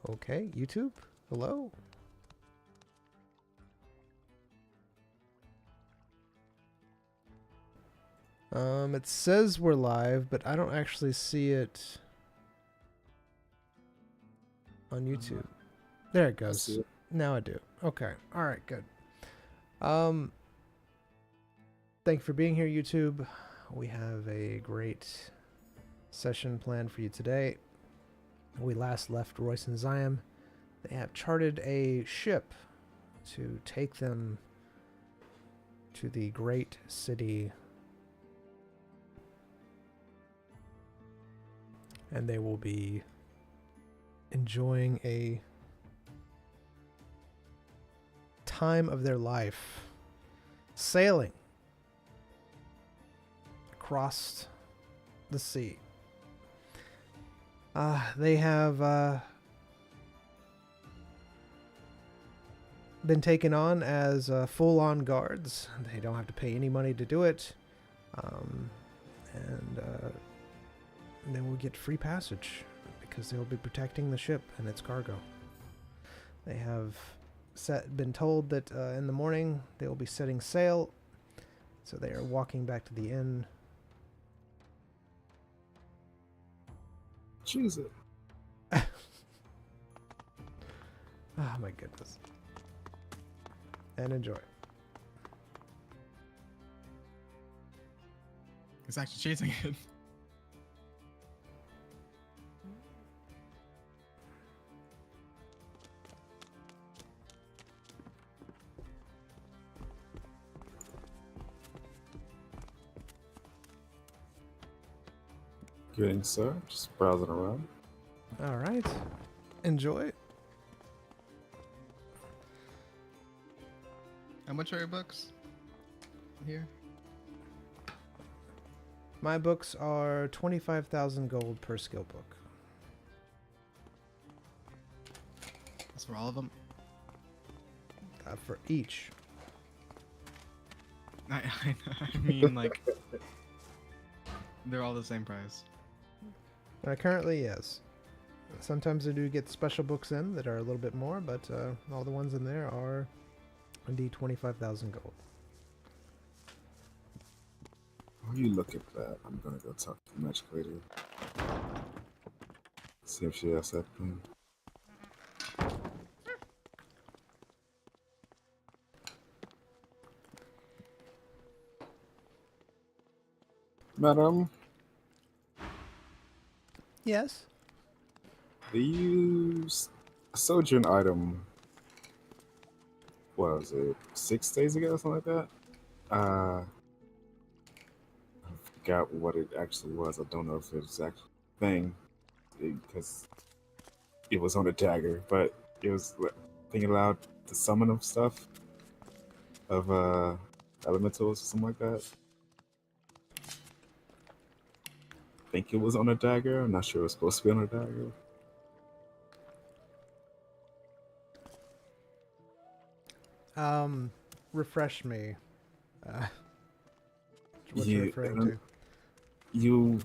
Okay, YouTube, hello. It says we're live, but I don't actually see it on YouTube. There it I see goes. it. Now I do. Okay. All right, good. Um, thank you for being here, YouTube. We have a great session planned for you today. We last left Royce and Zion. They have charted a ship to take them to the great city, and they will be enjoying a time of their life sailing across the sea. They have been taken on as full-on guards. They don't have to pay any money to do it, and they will get free passage because they will be protecting the ship and its cargo. They have been told that in the morning they will be setting sail, so they are walking back to the inn. Choose it. Oh my goodness. And enjoy. It's actually chasing it. Good, sir. Just browsing around. All right. Enjoy. How much are your books? Here? My books are 25,000 gold per skill book. That's for all of them? For each. I mean, like, they're all the same price. Currently, yes. Sometimes I do get special books in that are a little bit more, but all the ones in there are indeed 25,000 gold. While you look at that, I'm gonna go talk to the magic lady. See if she has that thing. Madam, Yes. they use a sojourn item. What was it? 6 days ago, something like that. I forgot what it actually was. I don't know if it's actually a thing because it was on a dagger, but it was being allowed to summon of stuff of elementals or something like that. I think it was on a dagger. I'm not sure it was supposed to be on a dagger. Refresh me. What You- you're referring to. You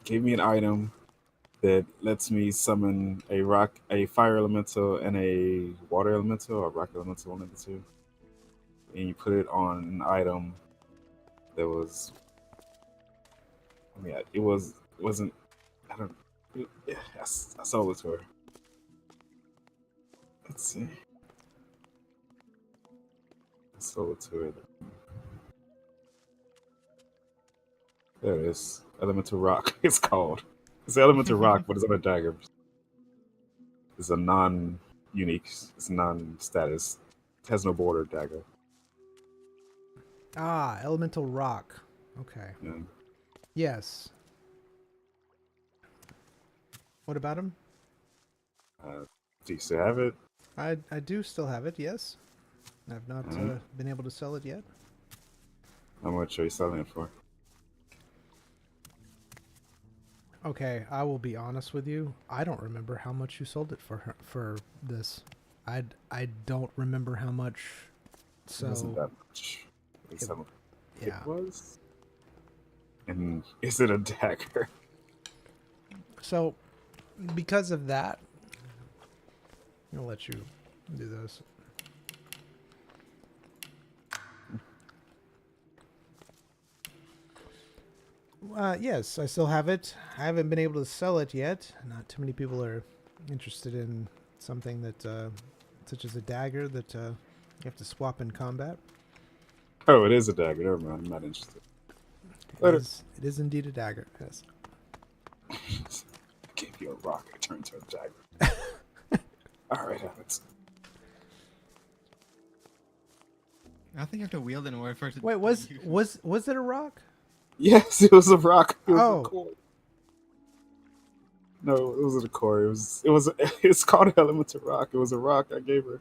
gave me an item that lets me summon a fire elemental, and a water elemental, or rock elemental, one of the two. And you put it on an item that was. I mean, it wasn't. I don't. Yeah, I saw it to her. Let's see. I saw it to her. There it is. Elemental rock. It's called. It's elemental rock, but it's on a dagger. It's a non-unique. It's non-status. It has no border dagger. Elemental rock. Okay. Yeah. Yes. What about him? Do you still have it? I do still have it, yes. I've not been able to sell it yet. How much are you selling it for? Okay, I will be honest with you. I don't remember how much you sold it for this. I don't remember how much. It wasn't So that much. yeah. It was. And is it a dagger? So because of that, I'm gonna let you do this. Yes, I still have it. I haven't been able to sell it yet. Not too many people are interested in something that, such as a dagger that you have to swap in combat. Oh, it is a dagger. Never mind. I'm not interested. Later. It is indeed a dagger. Yes. I gave you a rock. I turned to a dagger. All right, Alex. I think you have to wield it in order for it to. Wait, was it a rock? Yes, it was a rock. It was Oh. a core. No, it wasn't a core. It's called an elemental rock. It was a rock I gave her. You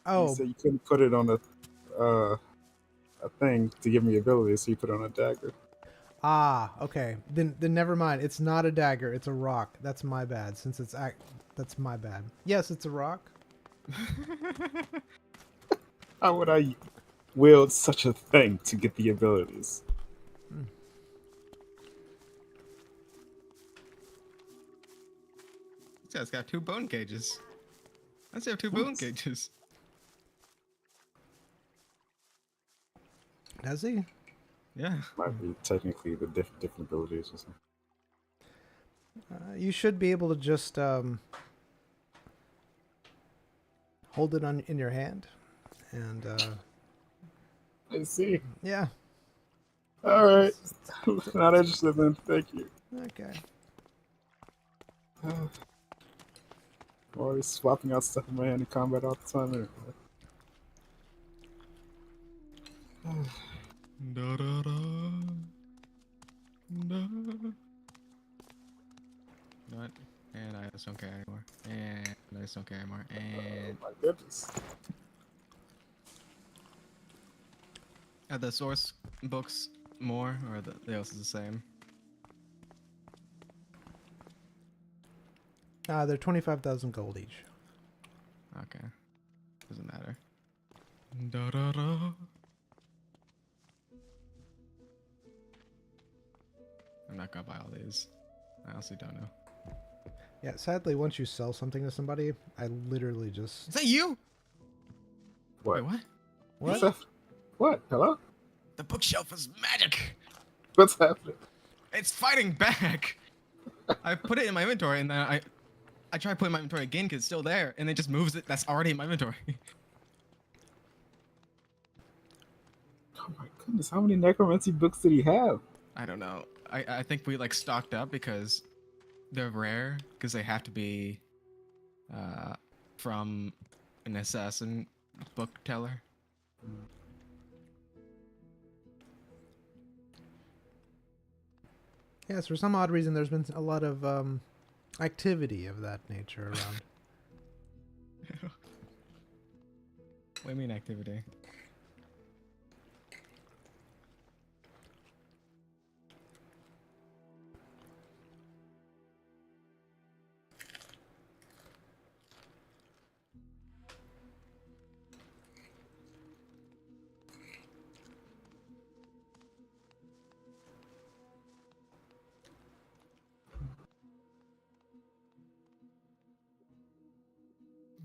Oh, said you couldn't put it on a thing to give me ability, so you put it on a dagger. okay. Then never mind. It's not a dagger. It's a rock. That's my bad. That's my bad. Yes, it's a rock. How would I wield such a thing to get the abilities? This guy's got 2 bone cages. Let's have 2 bone cages. Does he? Yeah. Might be technically the different abilities or something. You should be able to just hold it in your hand, and I see. yeah. All right. Not interested then. Thank you. Okay. Always swapping out stuff in my hand in combat all the time. Anyway. Da, da, da. Da. You know what? And I just don't care anymore. And I just don't care anymore. And My goodness. are the source books more, or the else is the same? They're 25,000 gold each. Okay. Doesn't matter. Da, da, da. I'm not gonna buy all these. I honestly don't know. Yeah. Sadly, once you sell something to somebody, I literally just Is that you? What? Wait, what? What's what? that? What? Hello? The bookshelf is magic. What's happening? It's fighting back. I put it in my inventory, and then I try to put it in my inventory again because it's still there, and it just moves it. That's already in my inventory. Oh my goodness! How many necromancy books did he have? I don't know. I think we like stocked up because they're rare because they have to be from an assassin book teller. Yes, for some odd reason, there's been a lot of activity of that nature around. What do you mean activity?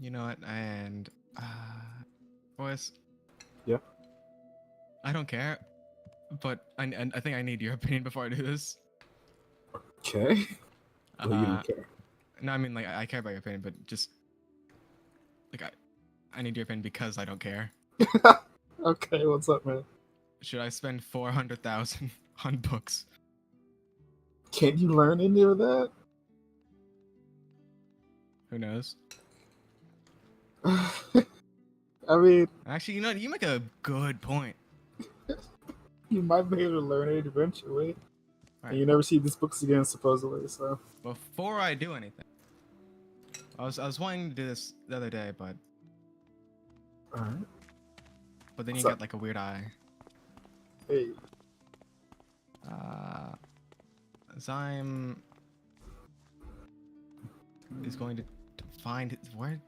You know what? And boys, Yeah. I don't care, but I think I need your opinion before I do this. Okay. Well, you Uh, don't care. no, I mean like I care about your opinion, but just like I need your opinion because I don't care. Okay, what's up, man? Should I spend 400,000 on books? Can you learn any of that? Who knows? I mean, Actually, you know, you make a good point. you might be able to learn it eventually. Right. And you never see these books again, supposedly. So. Before I do anything, I was wanting to do this the other day, but All right. then What's you up? got like a weird eye. Hey. Zyme is going to find where.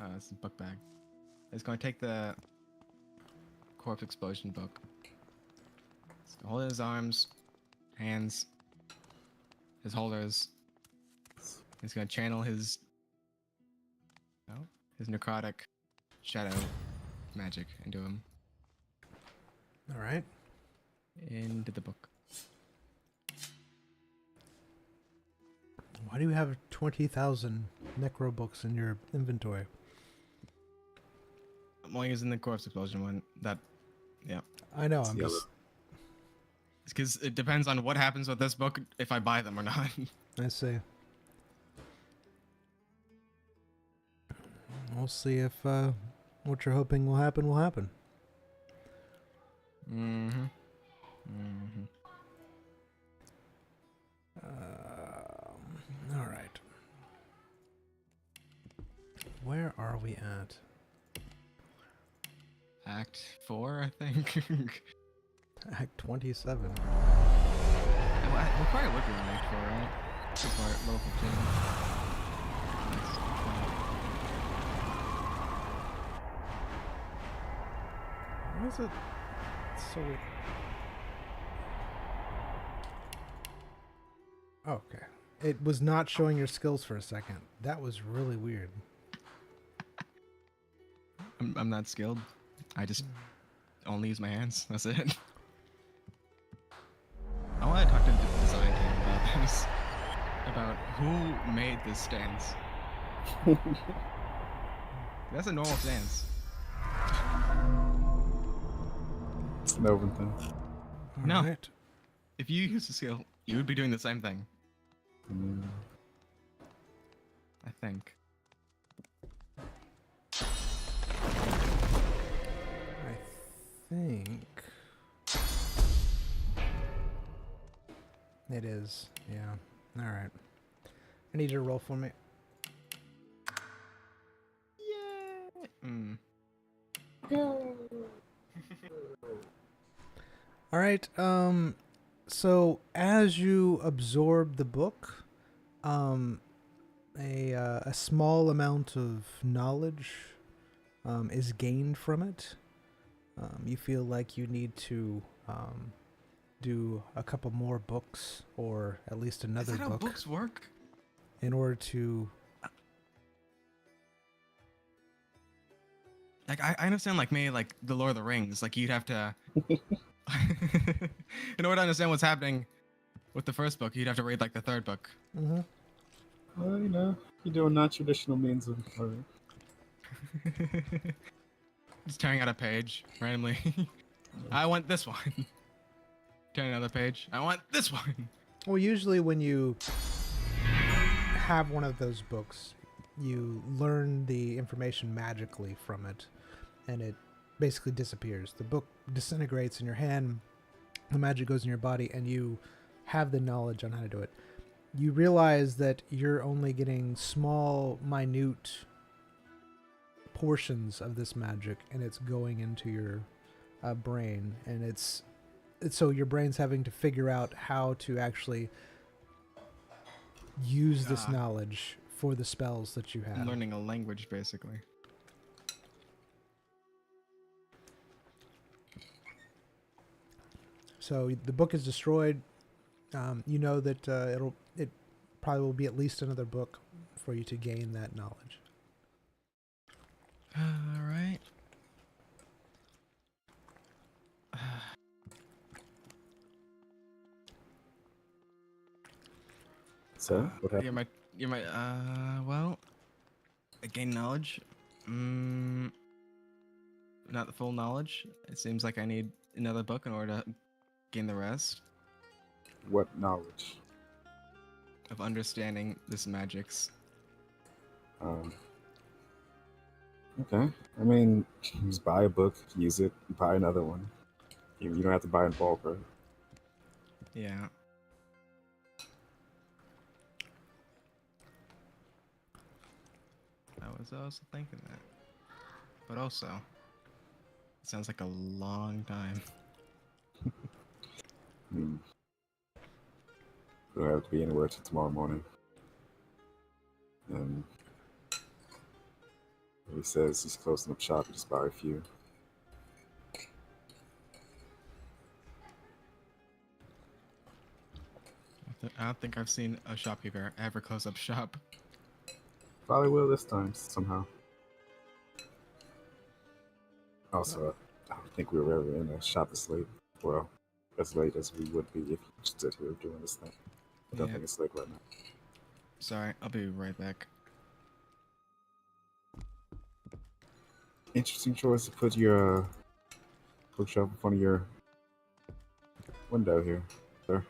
Oh, it's a book bag. It's going to take the corpse explosion book. It's going to hold it in his arms, hands, his holders. He's going to channel his. No. his necrotic shadow magic into him. All right. Into the book. Why do you have 20,000 necro books in your inventory? I'm only using the corpse explosion one. That, yeah. I know. It's I'm yellow. just. It's because it depends on what happens with this book if I buy them or not. I see. We'll see if what you're hoping will happen will happen. Mm-hmm. Mm-hmm. All right. Where are we at? Act 4, I think. Act 27. We probably would be in Act 4, right? So far, level 15. Next 20. Why is it so weird? Okay. It was not showing your skills for a second. That was really weird. I'm not skilled. I just only use my hands. That's it. I want to talk to the design team about this. About who made this stance. That's a normal stance. It's an open thing. All No. right. If you use the skill, you would be doing the same thing. Mm. I think. I think it is. Yeah. All right. I need you to roll for me. Yeah. Mm. All right. So as you absorb the book, a small amount of knowledge is gained from it. You feel like you need to do a couple more books, or at least another Is that how book, books work? in order to. Like I understand, like maybe like the Lord of the Rings, like you'd have to. In order to understand what's happening with the first book, you'd have to read like the third book. Mm-hmm. Well, you know, you're doing non-traditional means of learning. Just tearing out a page randomly. I want this one. Tearing another page. I want this one. Well, usually when you have one of those books, you learn the information magically from it, and it basically disappears. The book disintegrates in your hand, the magic goes in your body, and you have the knowledge on how to do it. You realize that you're only getting small, minute portions of this magic, and it's going into your brain, and it's so your brain's having to figure out how to actually use this knowledge for the spells that you have. I'm learning a language, basically. So the book is destroyed. You know that it probably will be at least another book for you to gain that knowledge. All right. So, what happened? You're my, well, I gain knowledge. Not the full knowledge. It seems like I need another book in order to gain the rest What knowledge? of understanding this magics. Okay. I mean, just buy a book, use it, buy another one. You don't have to buy in bulk, right? Yeah. I was also thinking that. But also, it sounds like a long time. Don't have to be anywhere till tomorrow morning. And he says he's closing up shop, just buy a few. I don't think I've seen a shopkeeper ever close up shop. Probably will this time somehow. Also, I don't think we were ever in a shop this late. Well, as late as we would be if you stood here doing this thing. I don't Yeah. think it's late right now. Sorry, I'll be right back. Interesting choice to put your bookshelf in front of your window here, sir.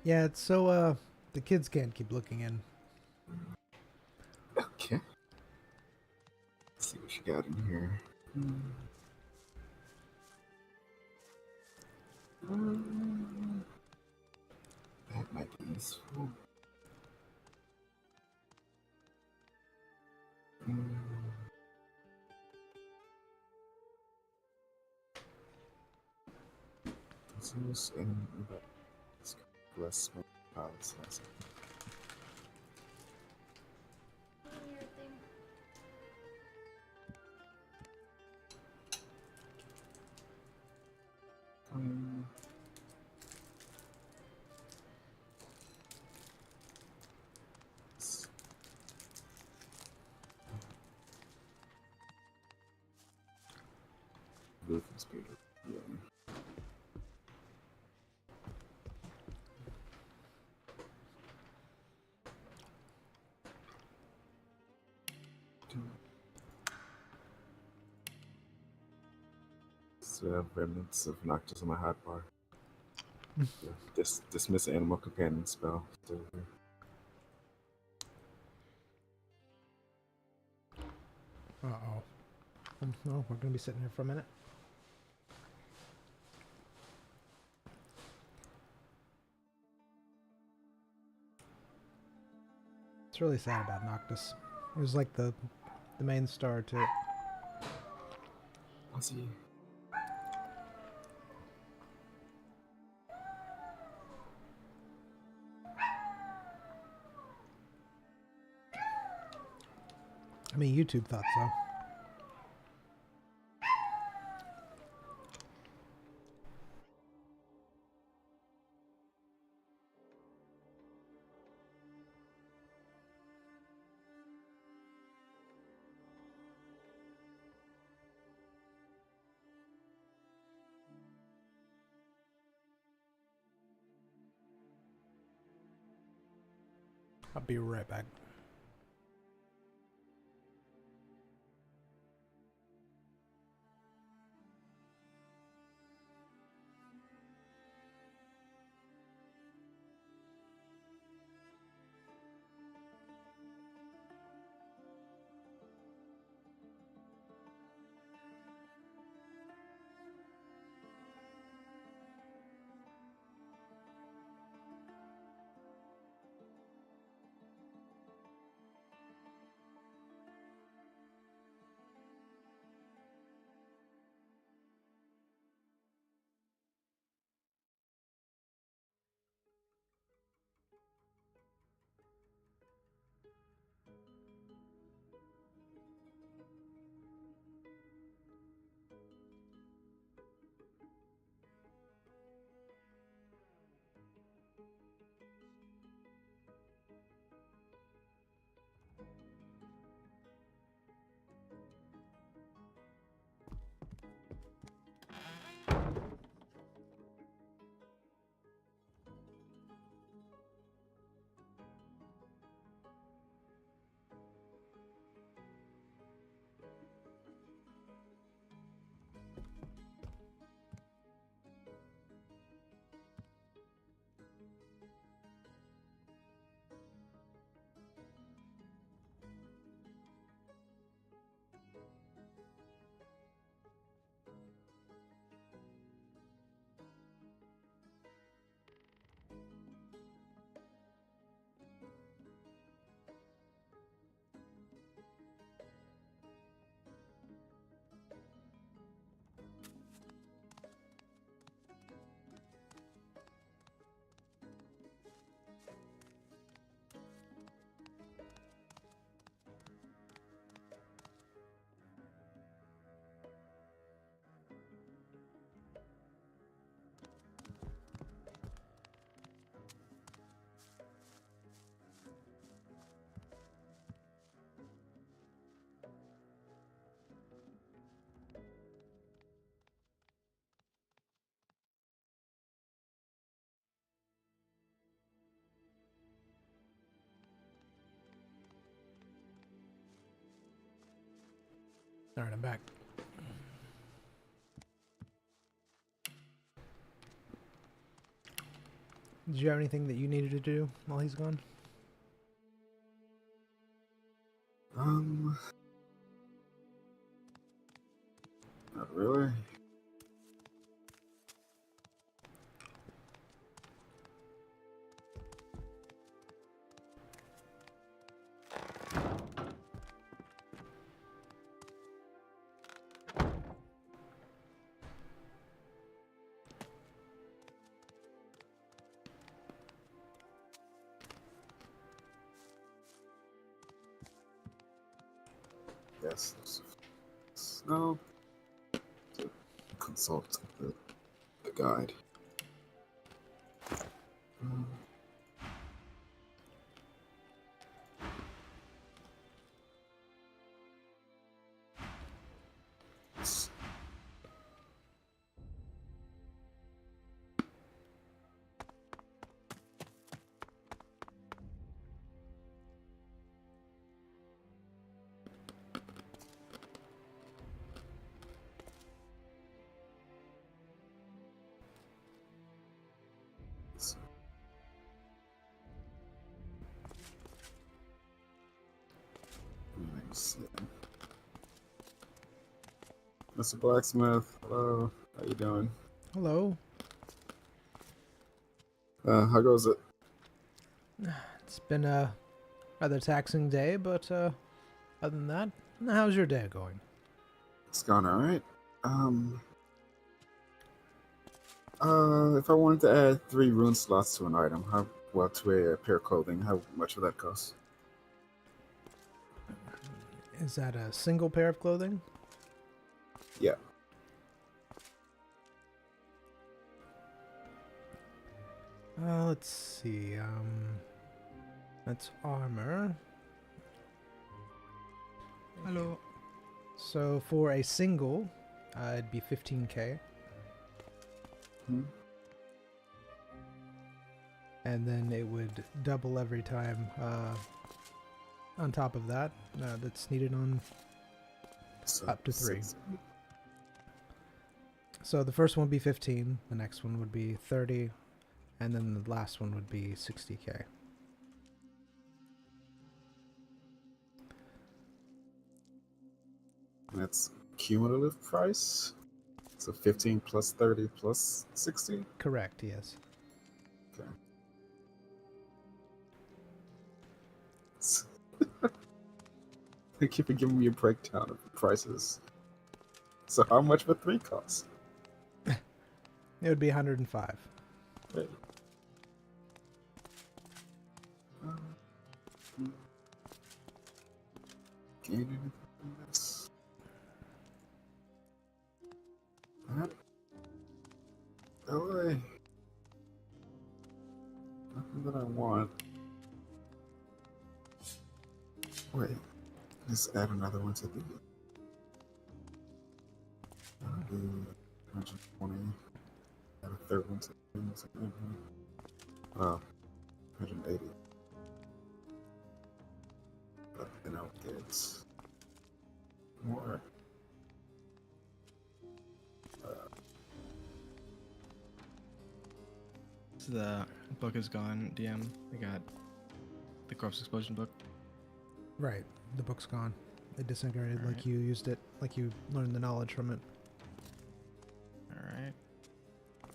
Yeah, it's so the kids can't keep looking in. Okay. Let's see what you got in here. That might be useful. Zeus and less pilots. Um, Movement speed. Yeah. Still have remnants of Noctis on my hotbar. Yeah. Dismiss animal companion spell. Still here. Uh-oh. No, we're gonna be sitting here for a minute. It's really sad about Noctis. It was like the main star too. Was he? I mean, YouTube thought so. I'll be right back. All right, I'm back. Did you have anything that you needed to do while he's gone? Not really. Yes. No. To consult the guide. Mr. Blacksmith, hello. How you doing? Hello. How goes it? It's been a rather taxing day, but other than that, how's your day going? It's gone all right. If I wanted to add 3 rune slots to an item, to a pair of clothing, how much would that cost? Is that a single pair of clothing? Yeah. Let's see. That's armor. Hello. So for a single, it'd be 15k. And then it would double every time on top of that. That's needed on So, up to 3. 6. So the first one would be 15, the next one would be 30, and then the last one would be 60k. That's cumulative price? So 15 plus 30 plus 60? Correct, yes. Okay. Thank you for giving me a breakdown of the prices. So how much would 3 cost? It would be 105. Wait. Gain anything from this? That? LA. Nothing that I want. Wait. Let's add another one to the. That'll be 120. Add a third one to the. Oh, 180. But then I'll get more. So the book is gone, DM. We got the corpse explosion book. Right, the book's gone. It disintegrated like Alright. you used it, like you learned the knowledge from it. Alright.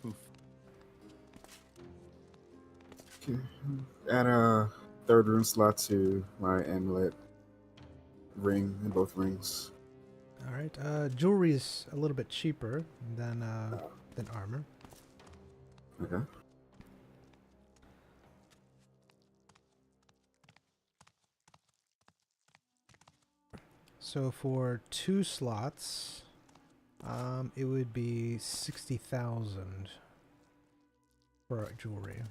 Oof. Okay. Add a third rune slot to my amulet ring in both rings. Alright, jewelry is a little bit cheaper than armor. Okay. So for 2 slots, it would be 60,000 for jewelry.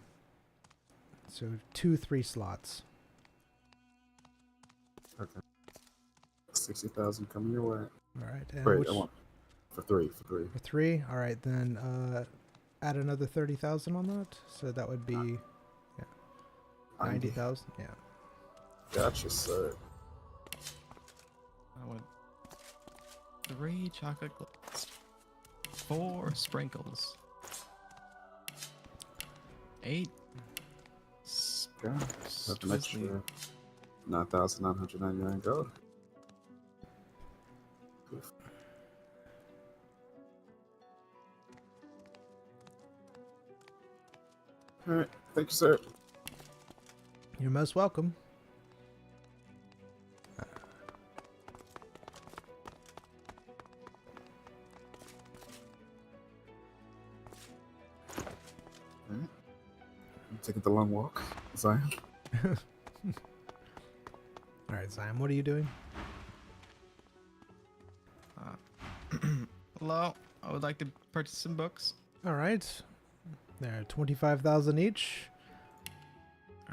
So 2 3 slots. Okay. 60,000 coming your way. All right. And Wait, which, I want for 3. for 3. All right, then add another 30,000 on that. So that would be 90,000. Yeah. Gotcha, sir. I would 3 chocolate glaze. 4 sprinkles. 8 Okay. That's an extra 9,999 gold. Oof. All right. Thank you, sir. You're most welcome. All right. I'm taking the long walk. Zion. All right, Zion, what are you doing? Hello, I would like to purchase some books. All right. They're 25,000 each.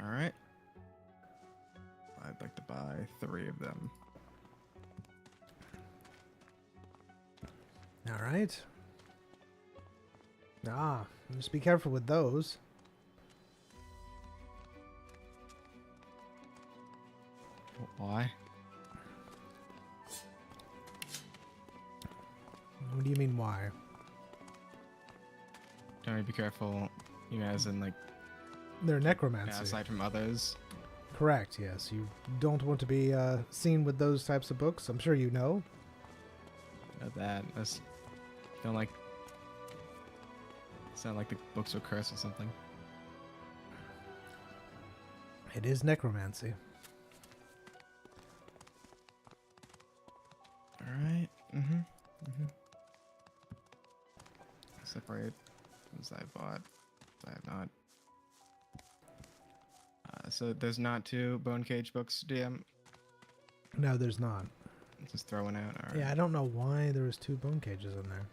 All right. I'd like to buy 3 of them. All right. Just be careful with those. Why? What do you mean, why? Don't we be careful, you guys, and like They're necromancy. aside from others? Correct, yes. You don't want to be seen with those types of books. I'm sure you know. Not that. That's don't like. Sound like the books are cursed or something. It is necromancy. All right. Mm-hmm. Separate things I bought. I have not. So there's not 2 bone cage books, DM. No, there's not. Just throwing out. All right. Yeah, I don't know why there was 2 bone cages in there.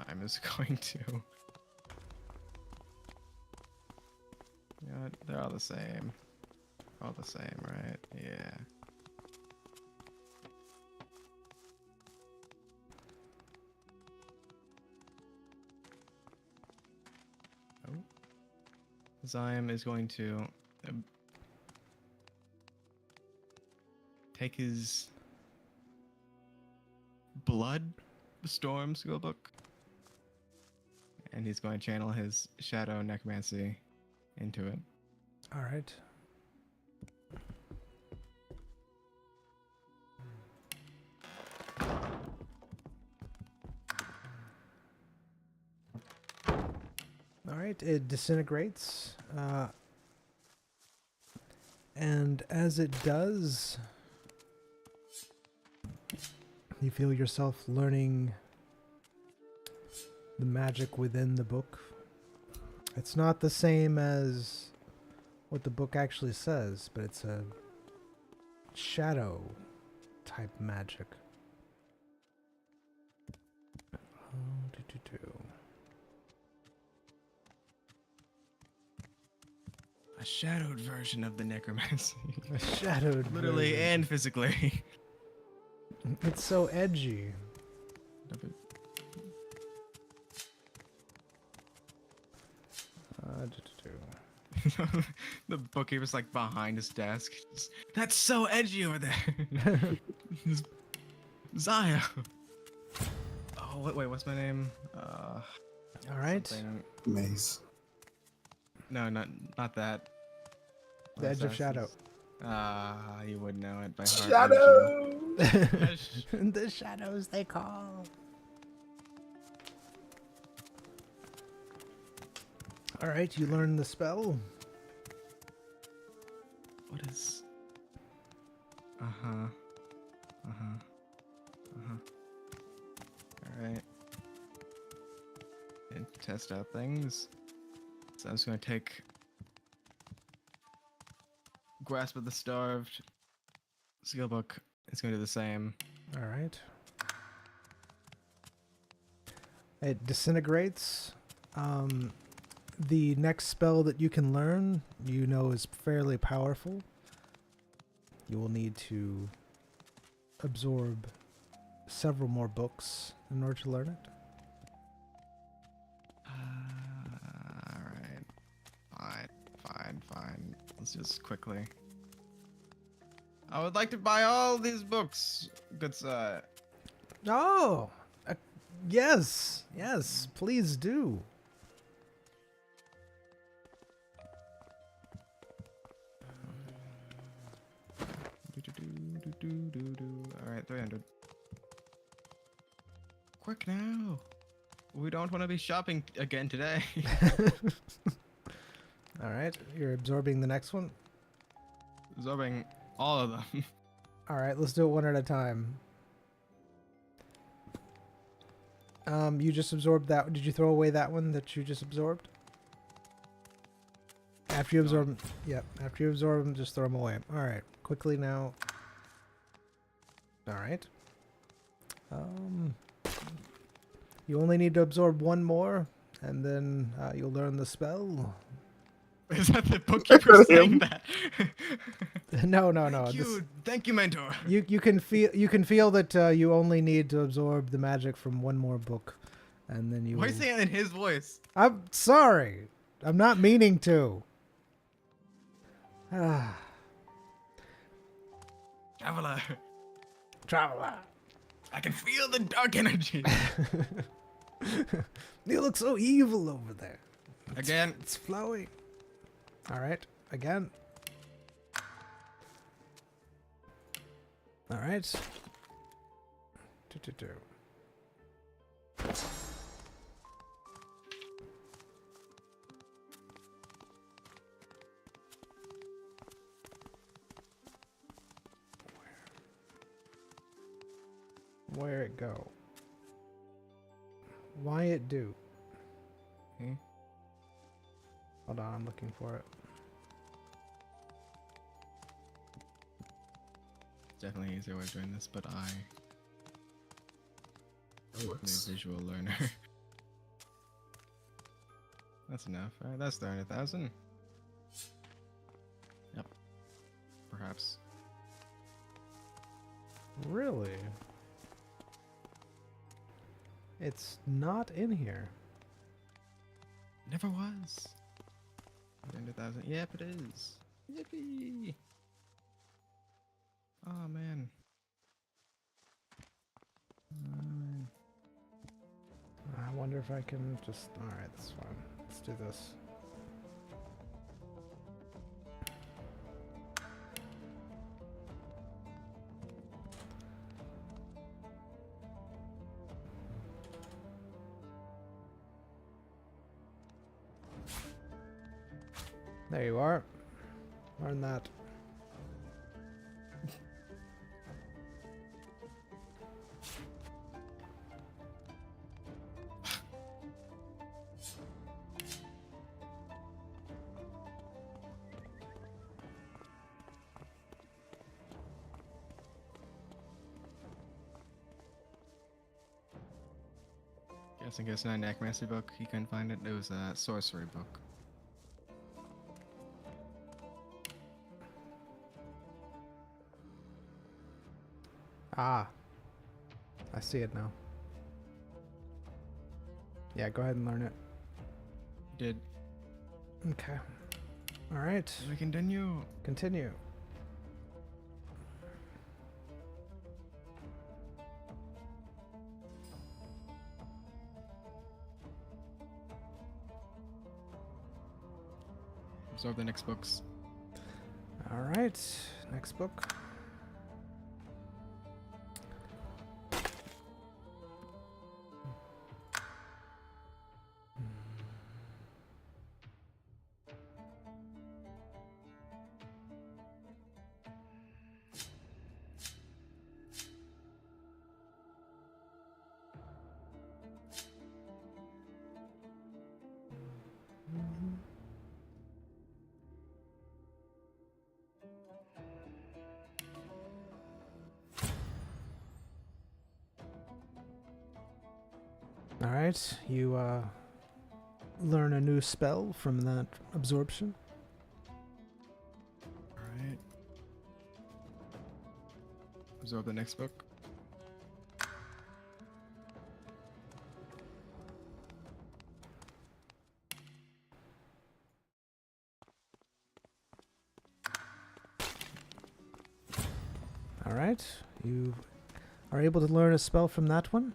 I'm just going to. You know what? They're all the same. All the same, right? Yeah. Oh. Zion is going to take his blood storm skill book, and he's going to channel his shadow necromancy into it. All right. All right, it disintegrates. And as it does, you feel yourself learning the magic within the book. It's not the same as what the book actually says, but it's a shadow type magic. A shadowed version of the necromancy. A shadowed Literally version. and physically. It's so edgy. The bookkeeper's like behind his desk. That's so edgy over there. Zaya. Oh wait, what's my name? All right. something- Maze. No, not that. The Edge of Shadow. You would know it by heart. Shadow! The shadows they call. All right, you learn the spell. What is? All right. And test out things. So I'm just gonna take Grasp of the Starved. Skill book. It's gonna do the same. All right. It disintegrates. The next spell that you can learn, you know, is fairly powerful. You will need to absorb several more books in order to learn it. Alright. Fine. fine. Let's just quickly. I would like to buy all these books. Good sir. Oh, yes, yes, please do. Alright, 300. Quick now. We don't want to be shopping again today. All right, you're absorbing the next one. Absorbing all of them. All right, let's do it one at a time. You just absorbed that. Did you throw away that one that you just absorbed? After you absorb them, yep. After you absorb them, just throw them away. All right, quickly now. All right. You only need to absorb one more, and then you'll learn the spell. Is that the bookkeeper saying that? No. Thank you, mentor. You can feel that you only need to absorb the magic from one more book, and then you. Why are you saying it in his voice? I'm sorry. I'm not meaning to. Traveler. I can feel the dark energy. You look so evil over there. Again. It's flowing. All right. Again. All right. Do. Where it go? Why it do? Hmm? Hold on, I'm looking for it. Definitely easier way of doing this, but I am a visual learner. That's enough, right? That's 300,000. Yep. Perhaps. Really? It's not in here. Never was. 300,000. Yep, it is. Yippee! Oh man. I wonder if I can just. Alright, that's fine. Let's do this. There you are. Learn that. Guessing it's not an necromancy book. He couldn't find it. It was a sorcery book. Ah. I see it now. Yeah, go ahead and learn it. Did Okay. Alright. we continue? Continue. Absorb the next books. Alright. Next book. Alright, you learn a new spell from that absorption. Alright. Absorb the next book. All right. You are able to learn a spell from that one.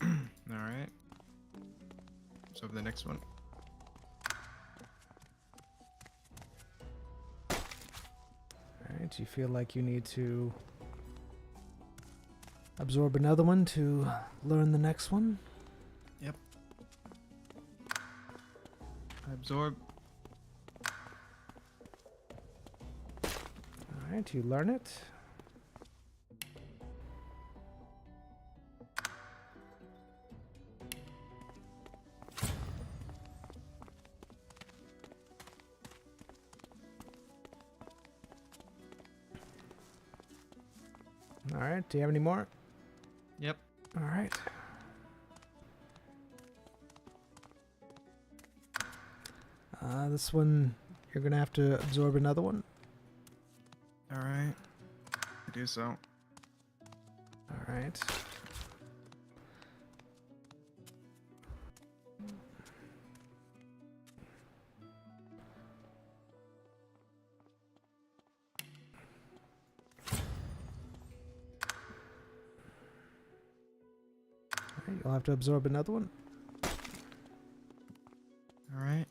All right. So for the next one. All right. You feel like you need to absorb another one to learn the next one. Yep. I absorb. All right. You learn it. All right. Do you have any more? Yep. All right. This one, you're going to have to absorb another one. All right. I do so. All right. Alright, you'll have to absorb another one. All right.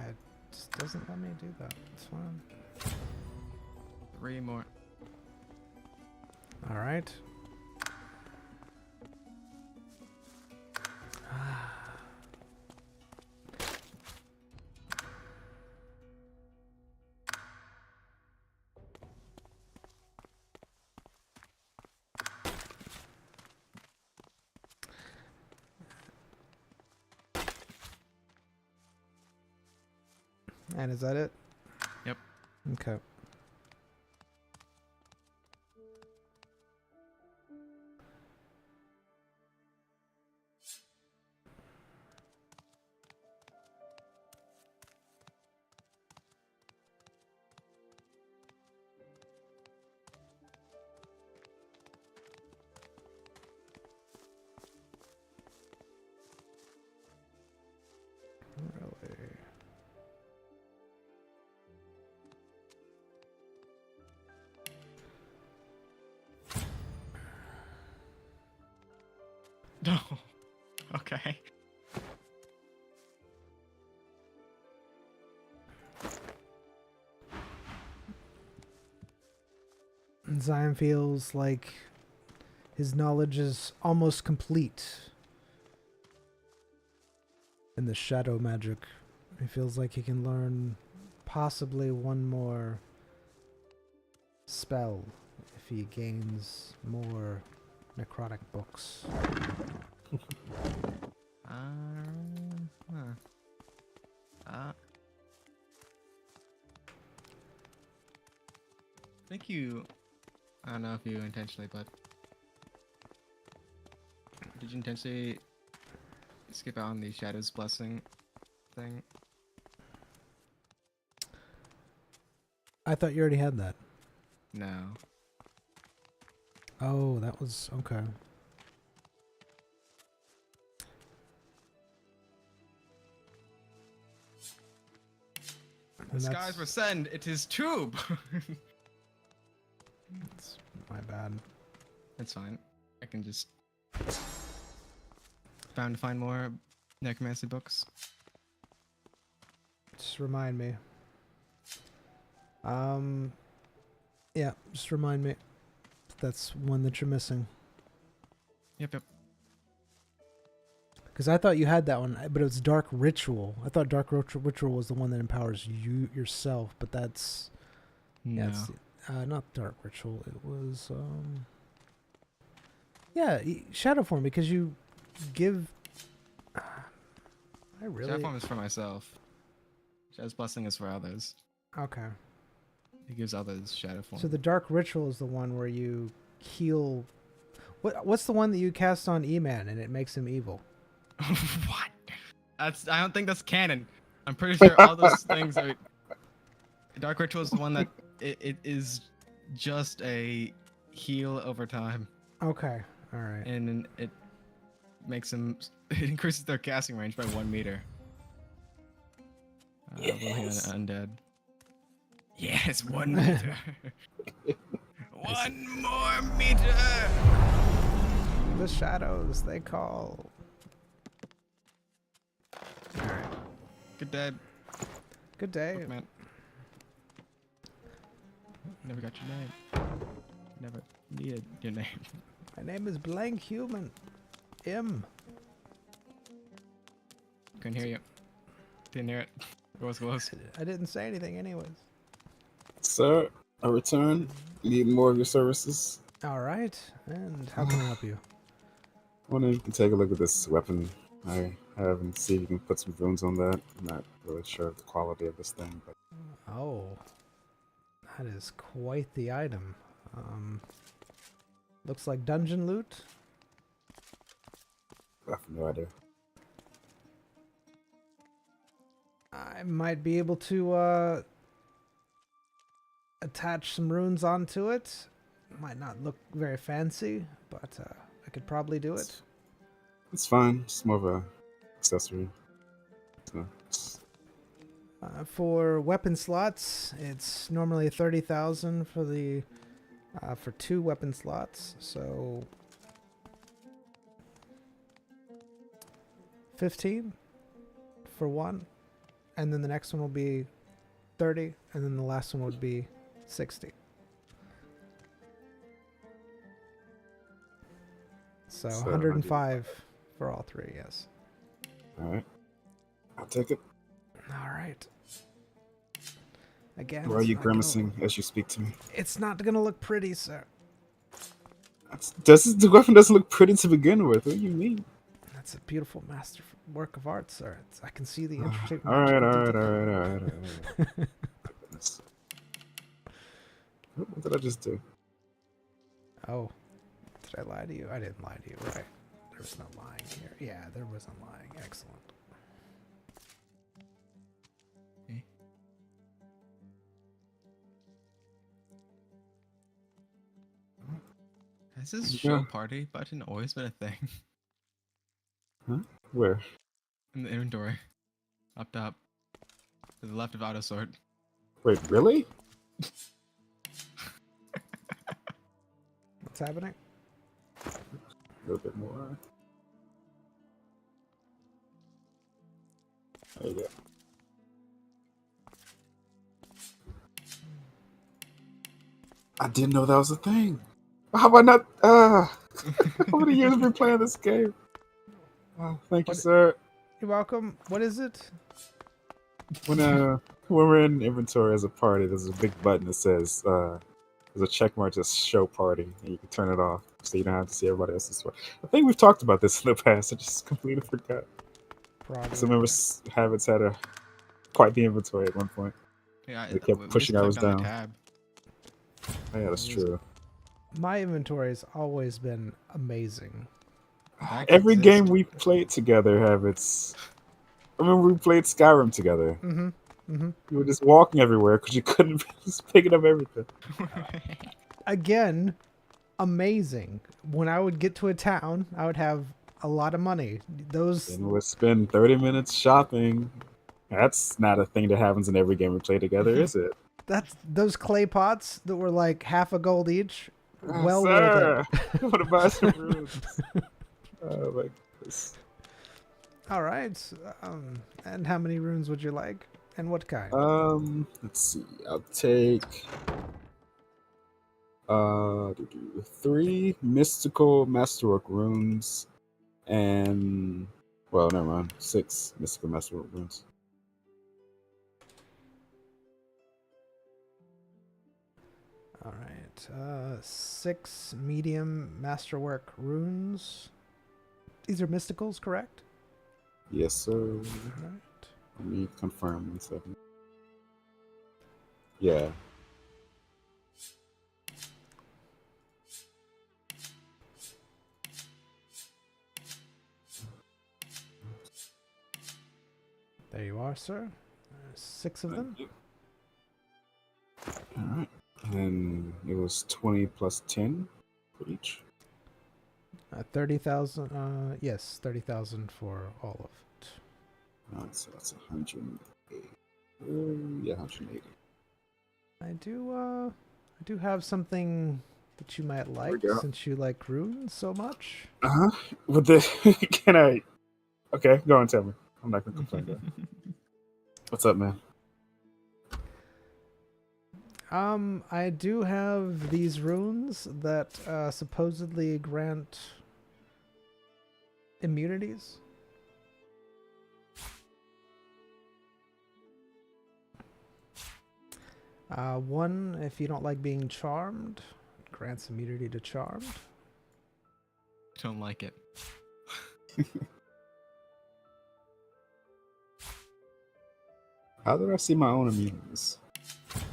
It just doesn't let me do that. It's fine. 3 more. All right. And is that it? Yep. Okay. Really? No. Okay. Zion feels like his knowledge is almost complete in the shadow magic. He feels like he can learn possibly one more spell if he gains more necrotic books. I think you. I don't know if you intentionally, but did you intentionally skip out on the Shadow's Blessing thing? I thought you already had that. No. Oh, that was okay. The skies were send. It is tube. That's my bad. It's fine. I can just bound to find more necromancy books. Just remind me. Yeah, just remind me. That's one that you're missing. Yep. Because I thought you had that one, but it was Dark Ritual. I thought Dark Ritual was the one that empowers you yourself, but that's No. yeah, it's, not Dark Ritual. It was yeah, Shadow Form, because you give. I really Shadow Form is for myself. Shadow's Blessing is for others. okay. It gives others Shadow Form. So the Dark Ritual is the one where you heal. What's the one that you cast on E-Man and it makes him evil? What? I don't think that's canon. I'm pretty sure all those things are. Dark Ritual is the one that it is just a heal over time. Okay. All right. and it makes them. It increases their casting range by 1 meter. Will he Yes. undead? Yes, 1 meter. 1 more meter. The shadows, they call. All right. Good dad. Good day. Look, man. Never got your name. Never needed your name. My name is Blank Human. M. Couldn't hear you. Didn't hear it. It was close. I didn't say anything anyways. Sir, a return. Need more of your services. All right. And how can I help you? Wonder if you can take a look at this weapon I have and see if you can put some runes on that. I'm not really sure of the quality of this thing, but Oh. That is quite the item. Looks like dungeon loot. I have no idea. I might be able to attach some runes onto it. Might not look very fancy, but I could probably do it. It's fine. It's more of a accessory. So, it's- For weapon slots, it's normally 30,000 for the for 2 weapon slots. So 15 for one, and then the next one will be 30, and then the last one would be 60. So So 105 for all 3, yes. all right. I'll take it. All right. Again, Why are it's you not gonna- grimacing as you speak to me? It's not going to look pretty, sir. The weapon doesn't look pretty to begin with. What do you mean? That's a beautiful work of art, sir. I can see the interesting. All right. Goodness. What did I just do? Oh, did I lie to you? I didn't lie to you, right? There was no lying here. Yeah, there wasn't lying. Excellent. Has this Yeah. show party button always been a thing? Where? In the inventory. Up top. To the left of auto sort. Wait, really? What's happening? A little bit more. There you go. I didn't know that was a thing. How about not? How many years have we been playing this game? Thank you, What- sir. You're welcome. What is it? When we're in inventory as a party, there's a big button that says there's a check mark that says show party, and you can turn it off so you don't have to see everybody else's work. I think we've talked about this in the past. I just completely forgot. Probably. So I remember Habits had quite the inventory at one point. Yeah, They kept we just pushing ours clicked on the down. tab. Oh, yeah, that's true. My inventory has always been amazing. That Every exists. game we played together, Habits. I remember we played Skyrim together. Mm-hmm. Mm-hmm. You were just walking everywhere because you couldn't just picking up everything. Again, amazing. When I would get to a town, I would have a lot of money. Those And we'll spend 30 minutes shopping. That's not a thing that happens in every game we play together, is it? those clay pots that were like half a gold each. Well Sir, worth it. I want to buy some runes. Oh my goodness. All right. And how many runes would you like? And what kind? Let's see. I'll take 3 mystical masterwork runes and well, never mind. 6 mystical masterwork runes. All right. 6 medium masterwork runes. These are mysticals, correct? Yes, sir. All right. Let me confirm 1 second. Yeah. There you are, sir. 6 of them. All right. And it was 20 plus 10 for each. 30,000. Yes, 30,000 for all of it. Alright, so that's 180. Yeah, 180. I do have something that you might There we like go. since you like runes so much. Uh-huh. With the can I Okay, go on, tell me. I'm not gonna complain though. What's up, man? I do have these runes that supposedly grant immunities. One, if you don't like being charmed, grants immunity to charmed. Don't like it. How did I see my own immunities?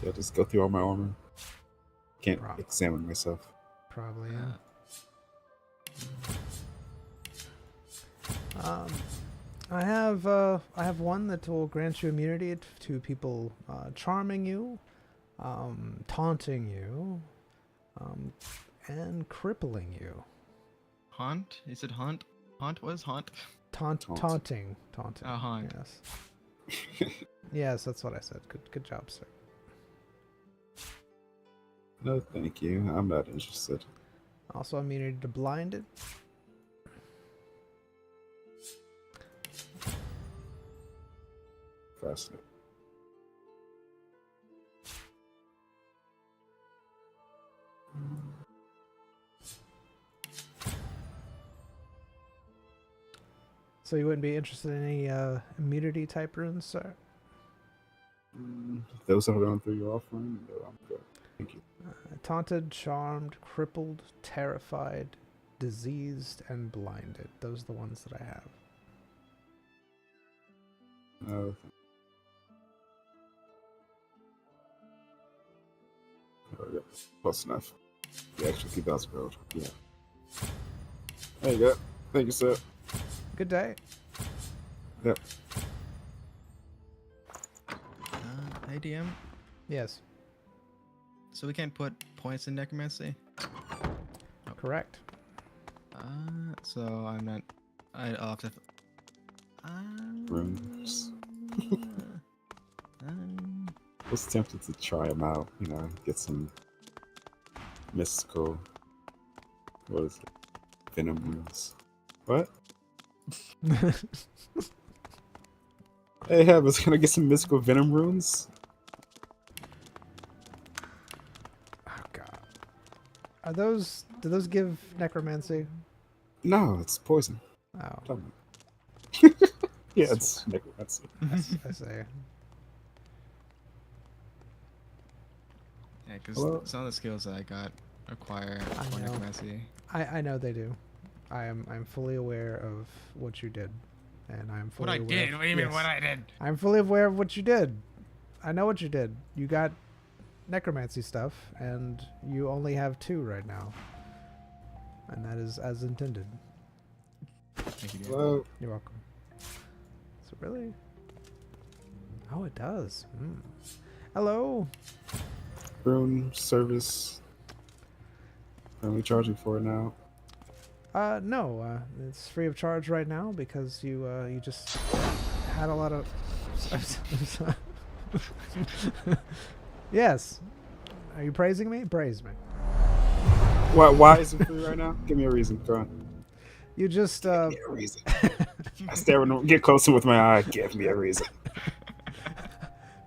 Did I just go through all my armor? Can't Probably. examine myself. Probably, yeah. I have one that will grant you immunity to people charming you, taunting you, and crippling you. Haunt? Is it haunt? Haunt was haunt? Taunting. Oh, haunt. Yes. Yes, that's what I said. Good job, sir. No, thank you. I'm not interested. Also immunity to blinded. Fascinating. So you wouldn't be interested in any immunity type runes, sir? Those are going through your offering? No, I'm good. Thank you. Taunted, charmed, crippled, terrified, diseased, and blinded. Those are the ones that I have. No, oh, yeah. Close enough. The extra 2,000 gold. Yeah. There you go. Thank you, sir. Good day. Yep. Hey, DM. Yes, So we can't put points in necromancy? correct. So I'm not... I'll have to... Runes. I was tempted to try them out, you know, get some mystical, what is it? Venom runes. What? Hey, Heavens, can I get some mystical venom runes? Oh god. Do those give necromancy? No, it's poison. Oh, Tell me. Yeah, it's necromancy. I say. Yeah, because Hello? some of the skills that I got require I for know. necromancy. I know they do. I'm fully aware of what you did, and I'm fully What I aware did? of- What do you mean yes. what I did? I'm fully aware of what you did. I know what you did. You got necromancy stuff, and you only have 2 right now, and that is as intended. Thank you, dude. Hello? You're welcome. So really? Oh, it does. Hello. Rune service. Are we charging for it now? No. It's free of charge right now because you just had a lot of. Yes. Are you praising me? Praise me. Why is it free right now? Give me a reason. Go on. You just Give me a reason. I stare and get closer with my eye. Give me a reason.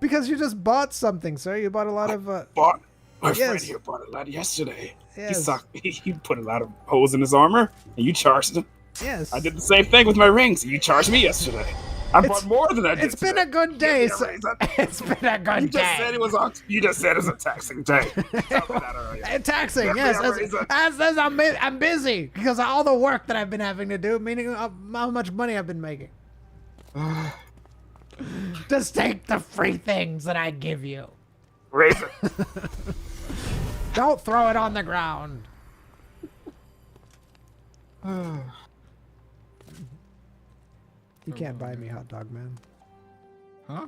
because you just bought something, sir. You bought a lot of Bought my friend Yes. here bought a lot yesterday. yes. He put a lot of holes in his armor, and you charged him. Yes. I did the same thing with my rings. You charged me yesterday. I It's- bought more than I did. It's been a today. good day, Give me a sir. reason. It's been a You good just said day. it was on. You just said it was a taxing day. Tell me that earlier. Taxing, Give me yes. a reason. As I'm busy because of all the work that I've been having to do, meaning how much money I've been making. Just take the free things that I give you. Reason. Don't throw it on the ground. You can't buy me hot dog, man. Huh?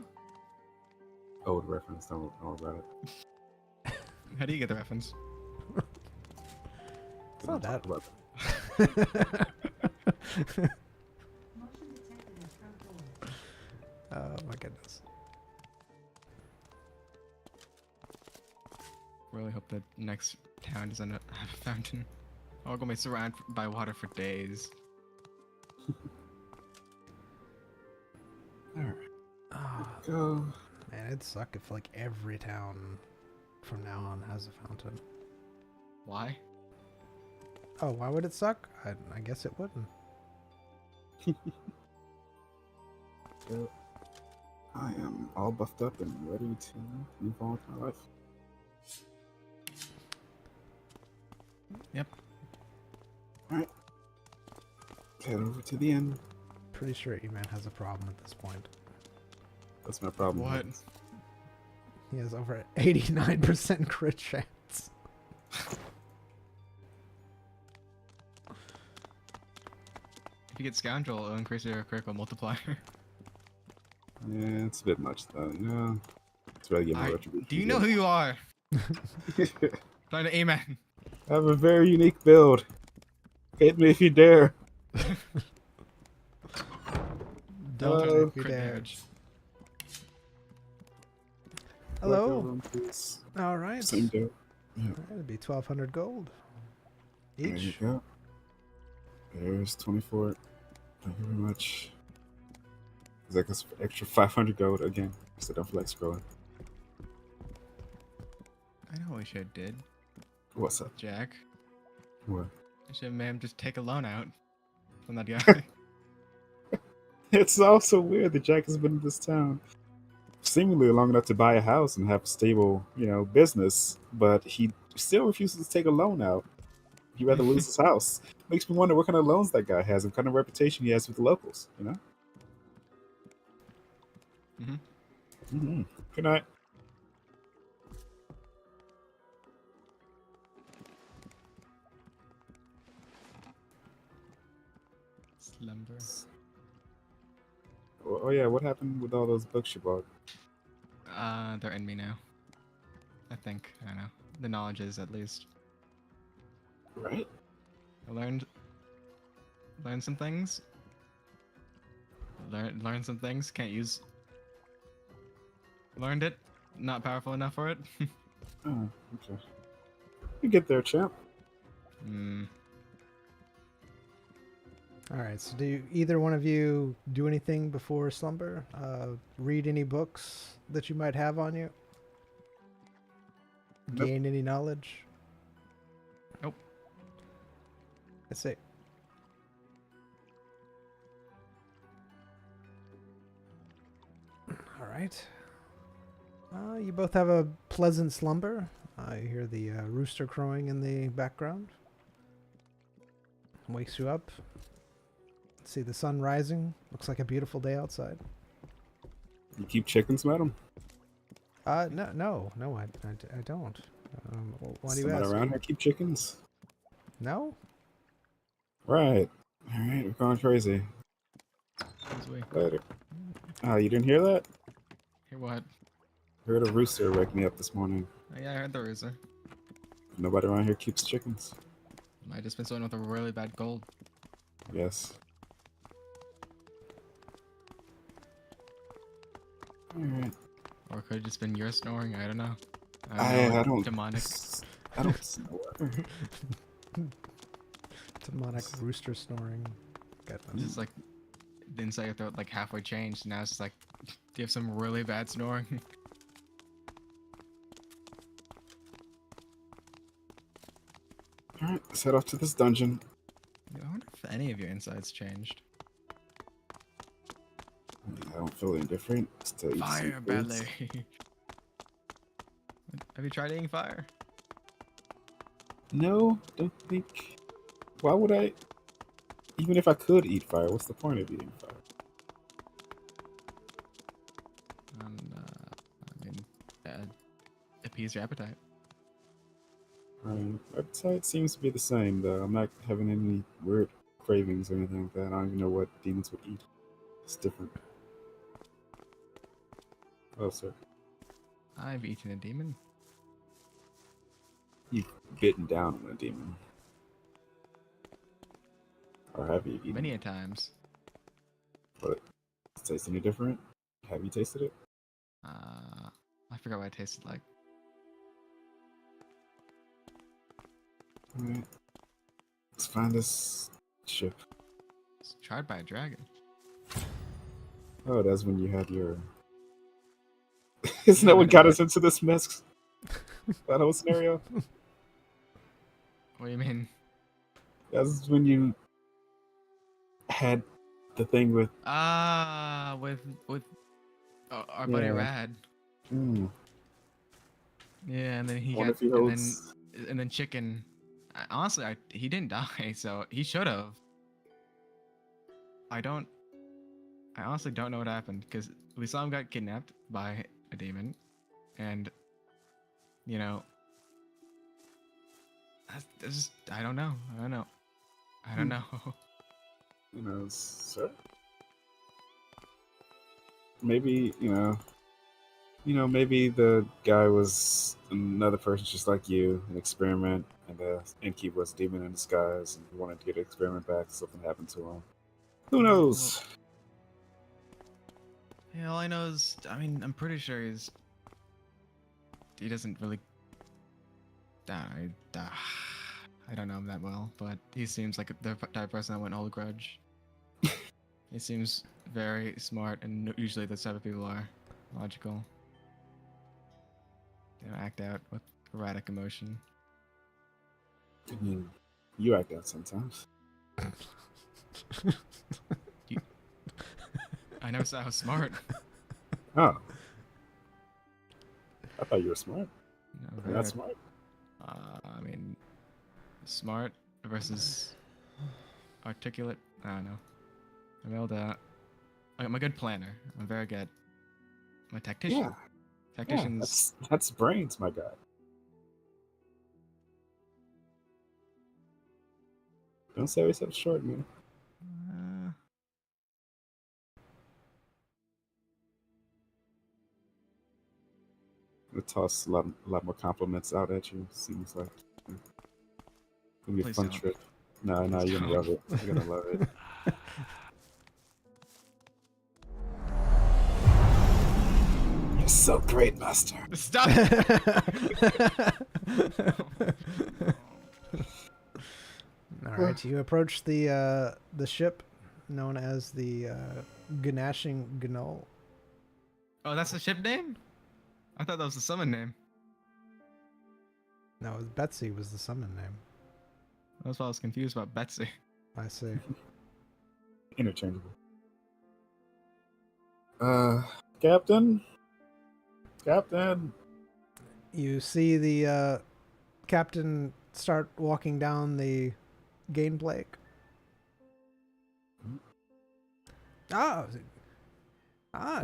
Old reference. Don't know about it. How do you get the reference? It's not that. About that. Oh my goodness. Really hope the next town doesn't have a fountain. Or we're gonna be surrounded by water for days. All right, Ah, go. man, it'd suck if like every town from now on has a fountain. Why? Oh, why would it suck? I guess it wouldn't. Yep. I am all buffed up and ready to move on with my life. Yep. Alright. Head over to the end. Pretty sure E-Man has a problem at this point. That's my problem. What? He has over 89% crit chance. If you get Scoundrel, it'll increase your critical multiplier. Yeah, it's a bit much though, you know? It's really getting my retribution. Do you know who you are? Trying to aim at. I have a very unique build. Hit me if you dare. Don't Hello. if you Crit dare. damage. Hello. Room, please. All right. Same deal. Yeah. That'd be 1,200 gold There you each. go. There's 24. Thank you very much. It's like an extra 500 gold again. So don't feel like scrolling. I know what we should have did, What's up? Jack. What? I should have made him just take a loan out from that guy. It's also weird that Jack has been in this town seemingly long enough to buy a house and have a stable, business, but he still refuses to take a loan out. He'd rather lose his house. Makes me wonder what kind of loans that guy has and what kind of reputation he has with the locals, Mm-hmm. Good night. Slumber. Oh yeah, what happened with all those books you bought? They're in me now. I think. I don't know. The knowledge is, at least. Right? I learned some things. Learn some things. Can't use. Learned it. Not powerful enough for it. Oh, okay. You get there, champ. Hmm. All right. So, do either one of you do anything before slumber? Read any books that you might have on you? Nope. Gain any knowledge? Nope. Let's see. All right. You both have a pleasant slumber. I hear the rooster crowing in the background. Wakes you up. See the sun rising. Looks like a beautiful day outside. You keep chickens, madam? No, I don't. Why do you Someone ask? around here keep chickens? No? Right. Alright, we're going crazy. This way. Later. You didn't hear that? Hear what? Heard a rooster wake me up this morning. Oh, yeah, I heard the rooster. Nobody around here keeps chickens. Might just been someone with a really bad cold. Yes. Alright. Or could have just been your snoring. I don't know. I don't. Demonic. I don't snore. Demonic rooster snoring. Got It's just like the inside your throat like halfway changed. Now it's just like, do you have some really bad snoring? Alright, let's head off to this dungeon. I wonder if any of your insides changed. I don't feel any different. Still eat Fire some badly. foods. Have you tried eating fire? No, don't think. Why would I? Even if I could eat fire, what's the point of eating fire? I mean, appease your appetite. Appetite seems to be the same, though. I'm not having any weird cravings or anything like that. I don't even know what demons would eat. It's different. Oh, sir. I've eaten a demon. You've bitten down on a demon. Or have you eaten Many a it? times. But does it taste any different? Have you tasted it? I forgot what it tasted like. Alright. Let's find this ship. It's tried by a dragon. Oh, that's when you had your. Isn't that what got us into this mess? That whole scenario? What do you mean? That's when you had the thing with. With our buddy Yeah. Rad. Yeah, and then he Wonder got if he holds. and then Chicken. Honestly, he didn't die, so he should have. I honestly don't know what happened because we saw him got kidnapped by a demon, and you know, that's just I don't know. I don't know. You know, sir. Maybe maybe the guy was another person just like you, an experiment, and the innkeeper was a demon in disguise, and he wanted to get an experiment back. Something happened to him. Who knows? Yeah, all I know is, I'm pretty sure he doesn't really. I don't know him that well, but he seems like the type of person that wouldn't hold a grudge. He seems very smart, and usually the type of people are logical. They don't act out with erratic emotion. I mean, you act out sometimes. I never said I was smart. Oh, I thought you were smart. No, You're very, not smart. smart versus articulate. I don't know. I'm able to. I'm a good planner. I'm very good. I'm a tactician. Yeah, Tacticians. that's brains, my guy. Don't sell yourself short, man. I'm gonna toss a lot more compliments out at you. Seems like it'll be a Please fun don't. trip. No, you're gonna love it. You're gonna love it. You're so great, master. Stop. All right, you approach the ship known as the Gnashing Gnoll. Oh, that's the ship name? I thought that was the summon name. No, Betsy was the summon name. That's why I was confused about Betsy. I see. Interchangeable. Captain. You see the captain start walking down the gangplank.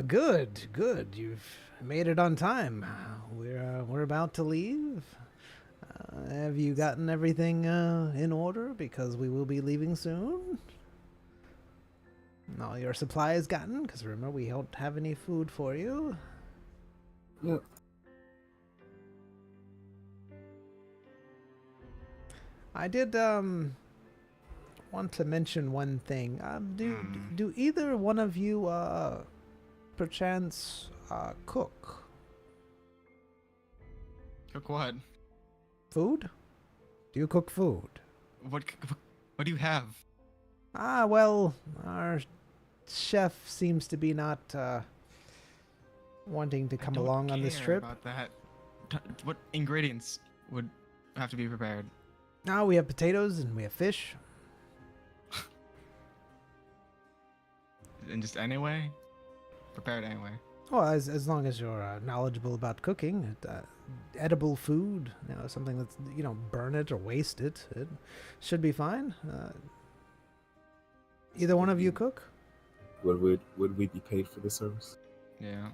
Good. You've made it on time. We're about to leave. Have you gotten everything in order? Because we will be leaving soon. And all your supplies gotten? Because remember, we don't have any food for you. Yep. I did want to mention one thing. Do either one of you perchance cook Cook what? food? Do you cook food? What do you have? Well, our chef seems to be not wanting to come along on this trip. About that. What ingredients would have to be prepared? We have potatoes and we have fish. And just anyway? Prepared anyway. Well, as long as you're knowledgeable about cooking, edible food, something that's, burn it or waste it, it should be fine. Either one of you cook? Would we be paid for this service? Yeah.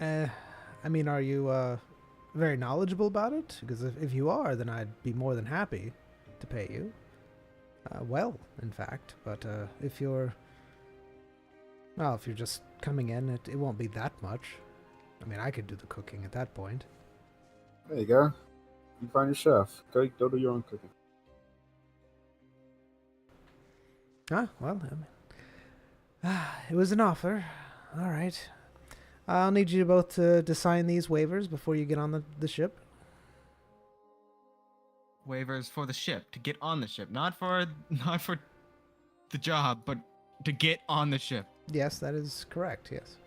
Are you very knowledgeable about it? Because if you are, then I'd be more than happy to pay you. In fact. But if you're just coming in, it won't be that much. I could do the cooking at that point. There you go. You find your chef. Go do your own cooking. Ah, well, it was an offer. All right. I'll need you both to sign these waivers before you get on the ship. Waivers for the ship to get on the ship, not for the job, but to get on the ship. Yes, that is correct. Yes.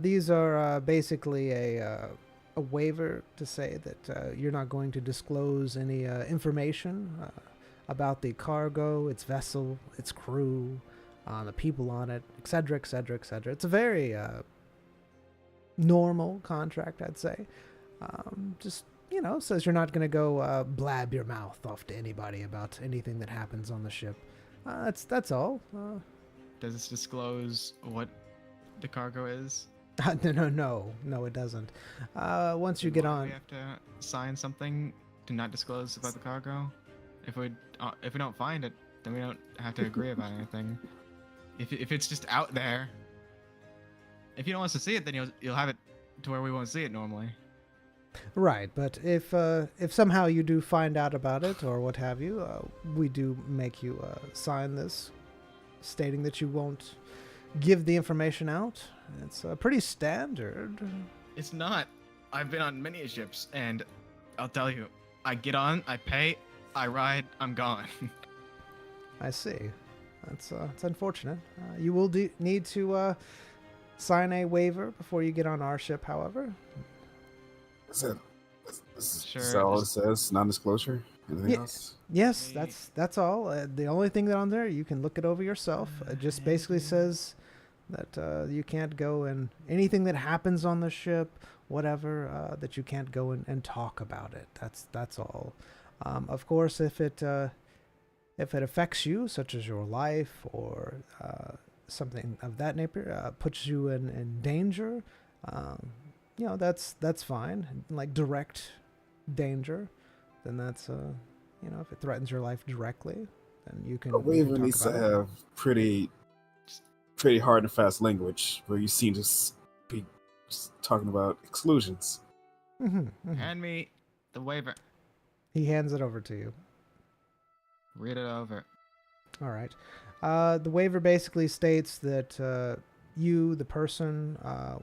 These are basically a waiver to say that you're not going to disclose any information about the cargo, its vessel, its crew, the people on it, etc., etc., etc. It's a very normal contract, I'd say. Just says you're not going to go blab your mouth off to anybody about anything that happens on the ship. That's all. Does this disclose what the cargo is? No, it doesn't. Once you get Why do on, we have to sign something to not disclose about the cargo. If we don't find it, then we don't have to agree about anything. If it's just out there, if you don't want us to see it, then you'll have it to where we won't see it normally. right? But if somehow you do find out about it or what have you, we do make you sign this, stating that you won't give the information out. It's pretty standard. It's not. I've been on many ships, and I'll tell you, I get on, I pay, I ride, I'm gone. I see. That's unfortunate. You will need to sign a waiver before you get on our ship, however. Is that all it says? Non-disclosure? Anything else? Yes, that's all. The only thing that on there, you can look it over yourself. It just basically says that you can't go and anything that happens on the ship, whatever, that you can't go and talk about it. That's all. Of course, if it affects you, such as your life or something of that nature, puts you in danger, that's fine. Like direct danger, then that's if it threatens your life directly, then you can. A waiver talk needs to about it. have pretty hard and fast language where you seem to be just talking about exclusions. Hand me the waiver. He hands it over to you. Read it over. All right. The waiver basically states that you, the person,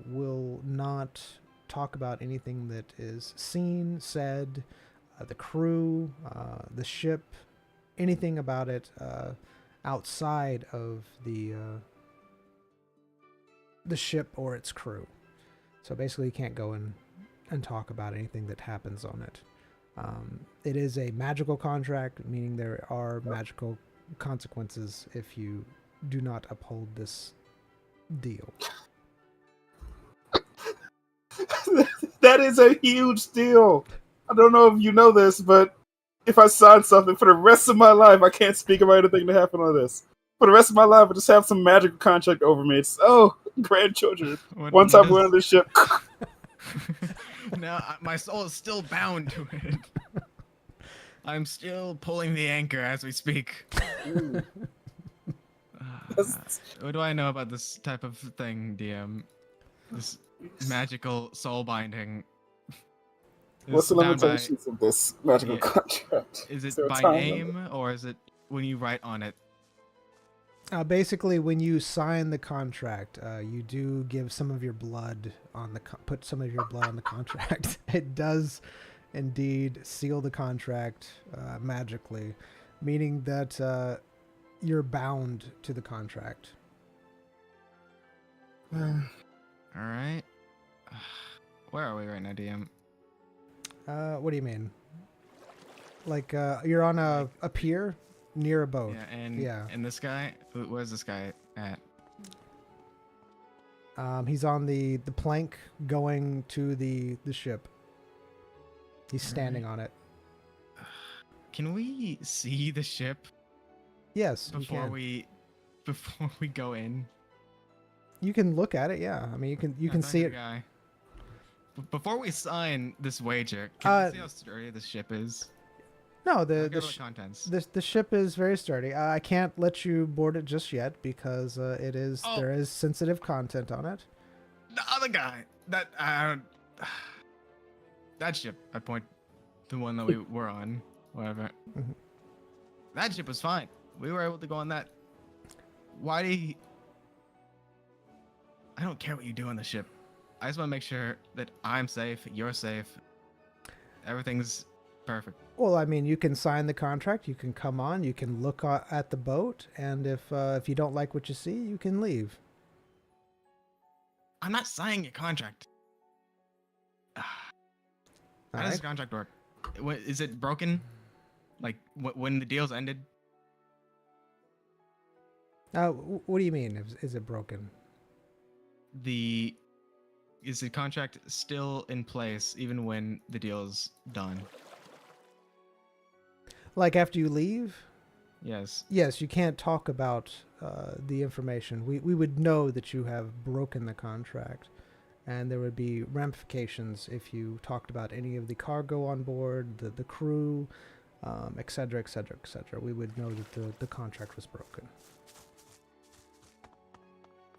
will not talk about anything that is seen, said, the crew, the ship, anything about it outside of the ship or its crew. So basically, you can't go and talk about anything that happens on it. It is a magical contract, meaning there are magical consequences if you do not uphold this deal. That is a huge deal. I don't know if you know this, but if I sign something for the rest of my life, I can't speak about anything that happened on this. For the rest of my life, I just have some magical contract over me. It's, grandchildren. Once I'm going on the ship. No, my soul is still bound to it. I'm still pulling the anchor as we speak. What do I know about this type of thing, DM? This magical soul binding. What's the limitations of this magical contract? Is it there a by time name, limit? or is it when you write on it? Basically, when you sign the contract, you do give some of your blood on put some of your blood on the contract. It does indeed seal the contract magically, meaning that you're bound to the contract. All right. Where are we right now, DM? What do you mean? Like you're on a pier near a boat. Yeah, and this guy, where's this guy at? He's on the plank going to the ship. He's standing on it. Can we see the ship? Yes, Before we go in. You can look at it. Yeah, I mean you can see it. Guy. Before we sign this wager, can we see how sturdy this ship is? No, the contents. The ship is very sturdy. I can't let you board it just yet because there is sensitive content on it. The other guy, that ship. I point the one that we were on, whatever. Mm-hmm. That ship was fine. We were able to go on that why do you... I don't care what you do on the ship. I just want to make sure that I'm safe, you're safe, everyth's perfect. Well, I mean, you can sign the contract. You can come on. You can look at the boat, and if you don't like what you see, you can leave. I'm not signing a contract. How All does right. the contract work? Is it broken? Like when the deal's ended? What do you mean? Is it broken? Is the contract still in place even when the deal's done? Like after you leave? Yes. Yes, you can't talk about the information. We would know that you have broken the contract, and there would be ramifications if you talked about any of the cargo on board, the crew, et cetera, et cetera, et cetera. We would know that the contract was broken.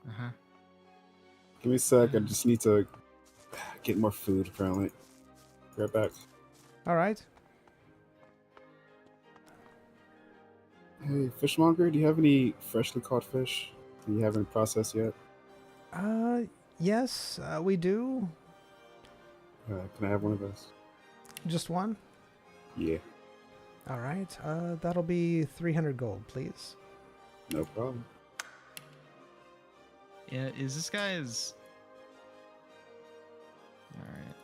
Uh-huh. Give me a sec. I just need to get more food, apparently. Be right back. All right. Hey, fishmonger, do you have any freshly caught fish? Do you have any processed yet? Yes, we do. Can I have one of those? Just one? Yeah, All right. That'll be 300 gold, please. no problem. Yeah, is this guy's... Alright.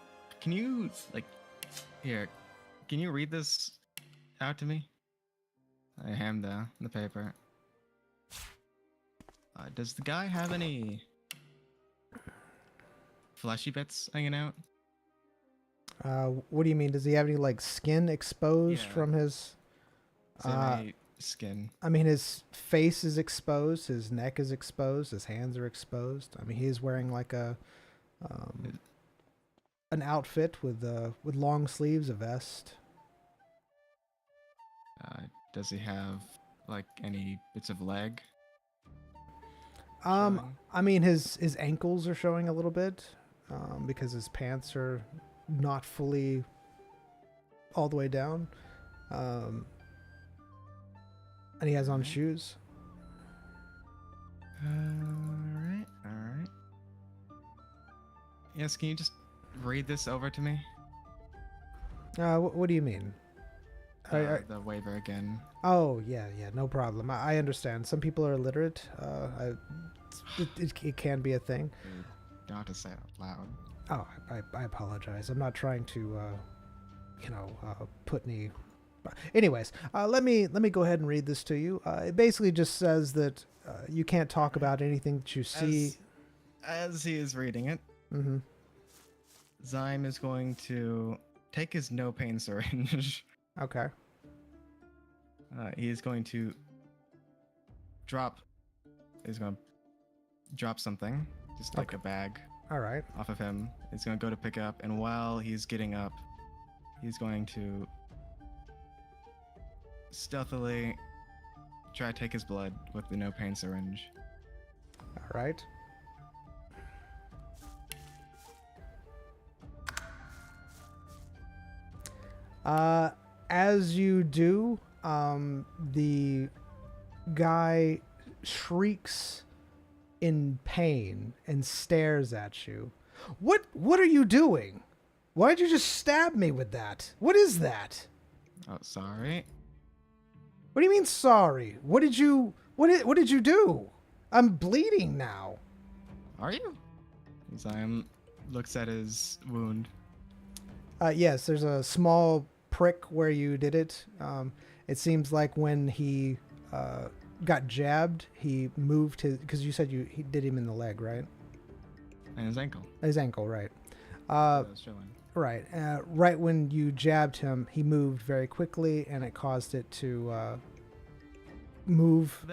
Can you, like... Here, can you read this out to me? I ham the paper. Does the guy have any fleshy bits hanging out? What do you mean? Does he have any like skin exposed Yeah. from his? Does he have any skin? I mean, his face is exposed, his neck is exposed, his hands are exposed. I mean, he is wearing like an outfit with long sleeves, a vest. Does he have like any bits of leg? showing? I mean, his ankles are showing a little bit, because his pants are not fully all the way down. And he has on Alright. shoes. Alright, alright. Yes, can you just read this over to me? What do you mean? The waiver again. Oh, yeah, no problem. I understand. Some people are illiterate. It can be a thing. You don't have to say it out loud. Oh, I apologize. I'm not trying to, put any... Anyways, let me go ahead and read this to you. It basically just says that you can't talk about anything that you see. As he is reading it, Mm-hmm. Zyme is going to take his no pain syringe. Okay. He is going to drop. He's going to drop something, just like Okay. a bag, All right. off of him. He's going to go to pick up, and while he's getting up, he's going to stealthily try to take his blood with the no pain syringe. All right. As you do, the guy shrieks in pain and stares at you. What are you doing? Why'd you just stab me with that? What is that? Oh, sorry. What do you mean sorry? What did you do? I'm bleeding now. Are you? Zyme looks at his wound. Yes, there's a small prick where you did it. It seems like when he got jabbed, he moved his... Because you said he did him in the leg, right? And his ankle. His ankle, right. That was chilling. Right. Right when you jabbed him, he moved very quickly, and it caused it to move.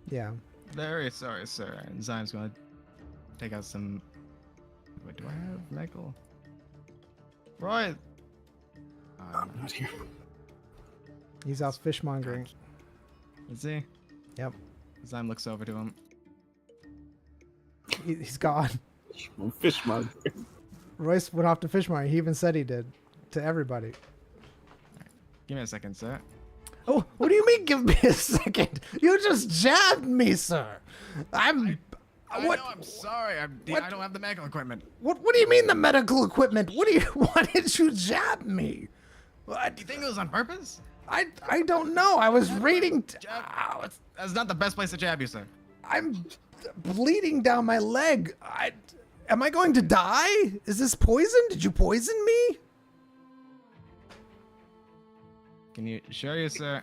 Yeah. Very sorry, sir. And Zyme's going to take out some... Wait, do I have nickel? Roy! I'm not here. He's out fishmongering. Is he? Yep. Zyme looks over to him. He's gone. I'm fishmonger. Royce went off to fishmongering. He even said he did to everybody. Give me a second, sir. Oh, what do you mean? Give me a second. You just jabbed me, sir. I What? know, I'm sorry. I don't have the medical equipment. What do you mean the medical equipment? Why did you jab me? What? Do you think it was on purpose? I don't know. I was reading. Jab. That's not the best place to jab you, sir. I'm bleeding down my leg. Am I going to die? Is this poison? Did you poison me? Can you assure you, sir?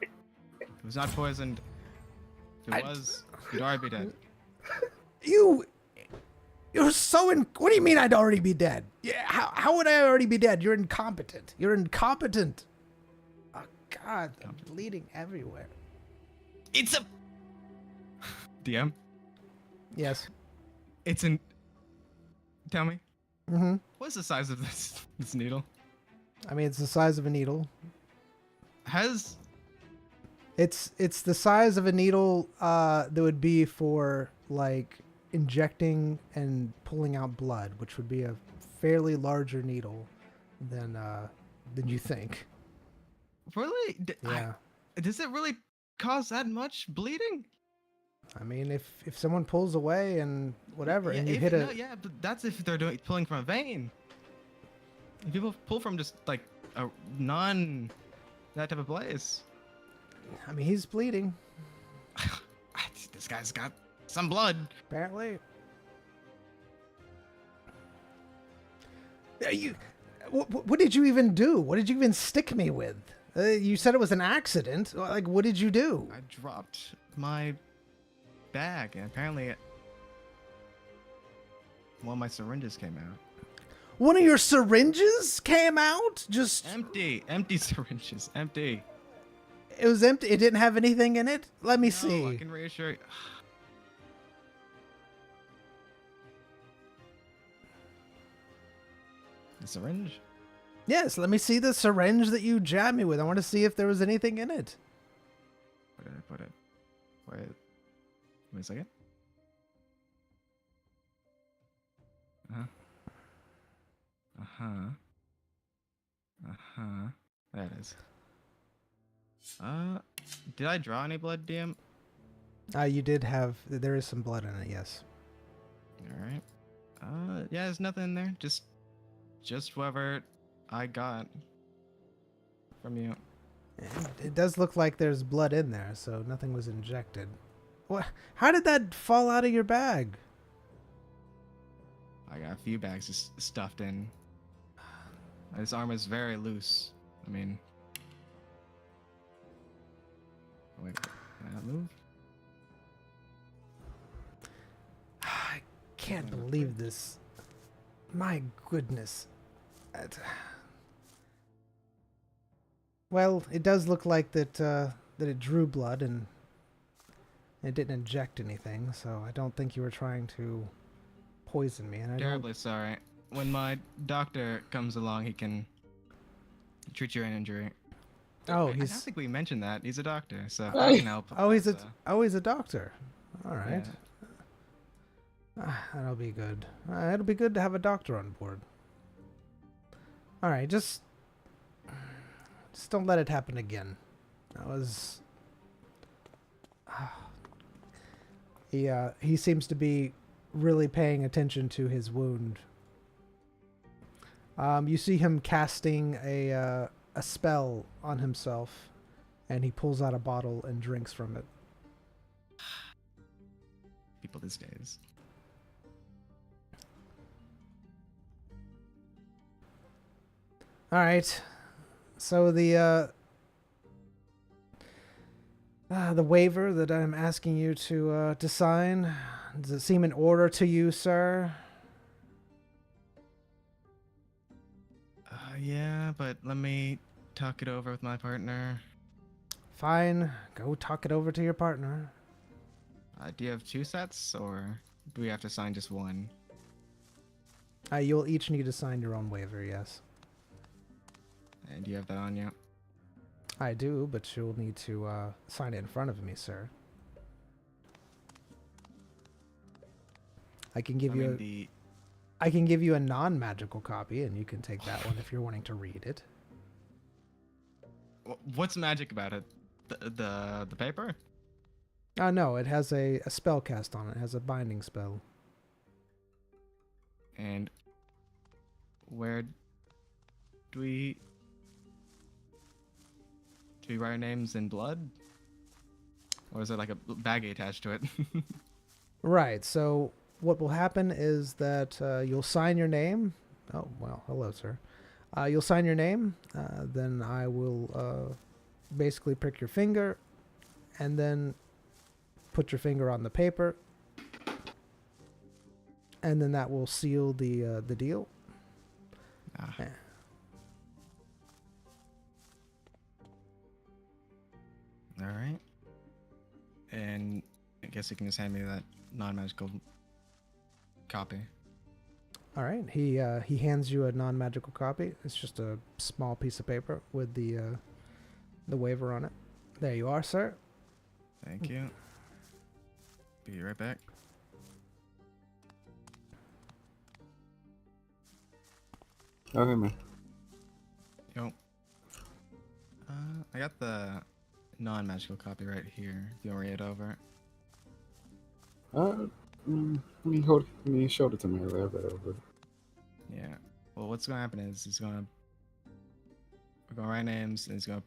It was not poisoned. If it was, you'd already be dead. You're so what do you mean I'd already be dead? Yeah, how would I already be dead? You're incompetent. You're incompetent. Oh God, I'm bleeding everywhere. It's a DM. Yes. It's in. Tell me. Mm-hmm. What's the size of this needle? I mean, it's the size of a needle. It's the size of a needle that would be for like injecting and pulling out blood, which would be a fairly larger needle than you think. Really? Yeah. Does it really cause that much bleeding? I mean, if someone pulls away and whatever, and you hit no, yeah, but that's if they're pulling from a vein. If people pull from just like a that type of place. I mean, he's bleeding. This guy's got some blood. Apparently. What did you even do? What did you even stick me with? You said it was an accident. Like, what did you do? I dropped my bag, and apparently one of my syringes came out. One of your syringes came out? Just empty syringes, empty. It was empty. It didn't have anything in it. Let me see. I can reassure you. The syringe? Yes, let me see the syringe that you jabbed me with. I want to see if there was anything in it. Where did I put it? Wait a second. There it is. Did I draw any blood, DM? You did have. There is some blood in it. Yes. All right. Yeah, there's nothing in there. Just whatever I got from you. It does look like there's blood in there, so nothing was injected. What? How did that fall out of your bag? I got a few bags just stuffed in. This arm is very loose. I mean, wait, can I not move? I can't believe this. My goodness. Well, it does look like that it drew blood and it didn't inject anything, so I don't think you were trying to poison me. And Terribly sorry. When my doctor comes along, he can treat your injury. Oh, I don't he's. think we mentioned that. He's a doctor, so I can help. Oh, he's a. So, Oh, he's a doctor. All right. yeah. That'll be good. It'll be good to have a doctor on board. All right, just don't let it happen again. That was. He seems to be really paying attention to his wound. You see him casting a spell on himself, and he pulls out a bottle and drinks from it. People these days. All right, so the waiver that I'm asking you to sign, does it seem in order to you, sir? Yeah, but let me talk it over with my partner. Fine, go talk it over to your partner. Do you have 2 sets, or do we have to sign just one? You'll each need to sign your own waiver, yes. And do you have that on you? I do, but you'll need to sign it in front of me, sir. I can give I can give you a non-magical copy, and you can take that one if you're wanting to read it. What's magic about it? the paper? No, it has a spell cast on it. It has a binding spell. And where do we write our names in blood? Or is there like a baggie attached to it? Right, so what will happen is that you'll sign your name. Oh, well, hello, sir. You'll sign your name, then I will basically prick your finger, and then put your finger on the paper, and then that will seal the deal. Ah. Yeah. All right. And I guess you can just hand me that non-magical copy. All right, he hands you a non-magical copy. It's just a small piece of paper with the waiver on it. There you are, sir. Thank you. Be right back. Okay, man. Yo. I got the non-magical copy right here. If you want to read it over. Let me show it to me. I read it over. Yeah. Well, what's gonna happen is we're gonna write names, and he's gonna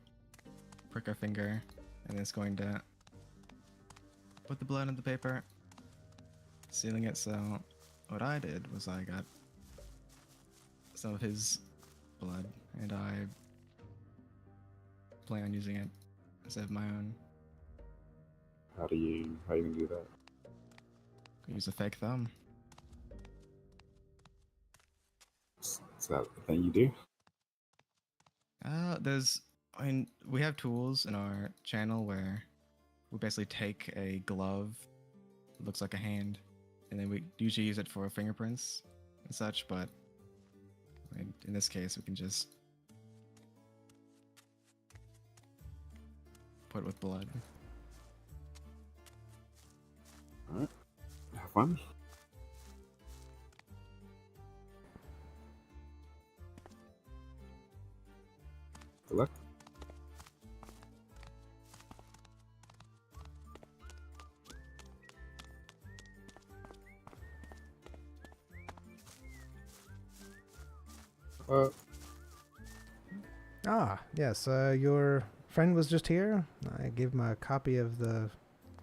prick our finger, and it's going to put the blood in the paper, sealing it. So what I did was I got some of his blood, and I plan on using it instead of my own. How you gonna do that? Use a fake thumb. Is that the thing you do? We have tools in our channel where we basically take a glove, looks like a hand, and then we usually use it for fingerprints and such, but in this case, we can just put it with blood. Alright. Have fun. Good luck. Yes, your friend was just here. I gave him a copy of the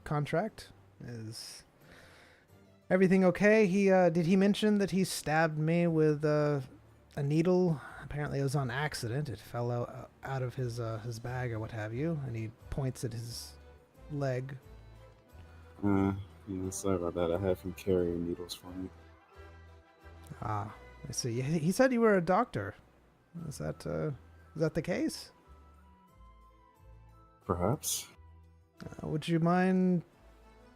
contract. Is everything okay? Did he mention that he stabbed me with a needle? Apparently it was on accident. It fell out of his bag or what have you, and he points at his leg. Yeah, sorry about that. I had him carrying needles for me. I see. He said you were a doctor. Is that the case? Perhaps. Would you mind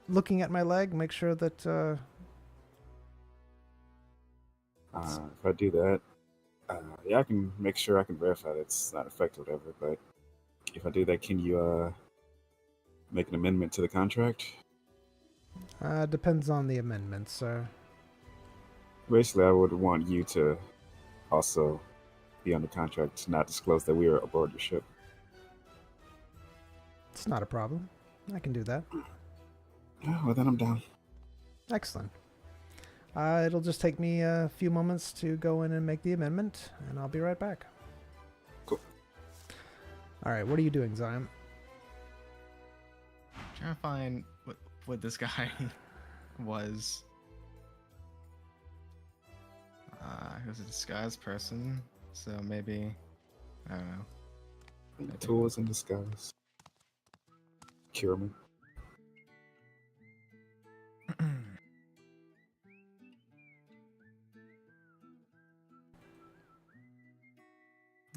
looking at my leg? Make sure that. If I do that, yeah, I can make sure I can verify that it's not affected, or whatever. But if I do that, can you make an amendment to the contract? Depends on the amendment, sir. Basically, I would want you to also be on the contract to not disclose that we are aboard the ship. It's not a problem. I can do that. Yeah, well, then I'm down. Excellent. It'll just take me a few moments to go in and make the amendment, and I'll be right back. Cool. All right, what are you doing, Zion? Trying to find what this guy was. He was a disguised person, so maybe I don't know. Tools in disguise. Cure me.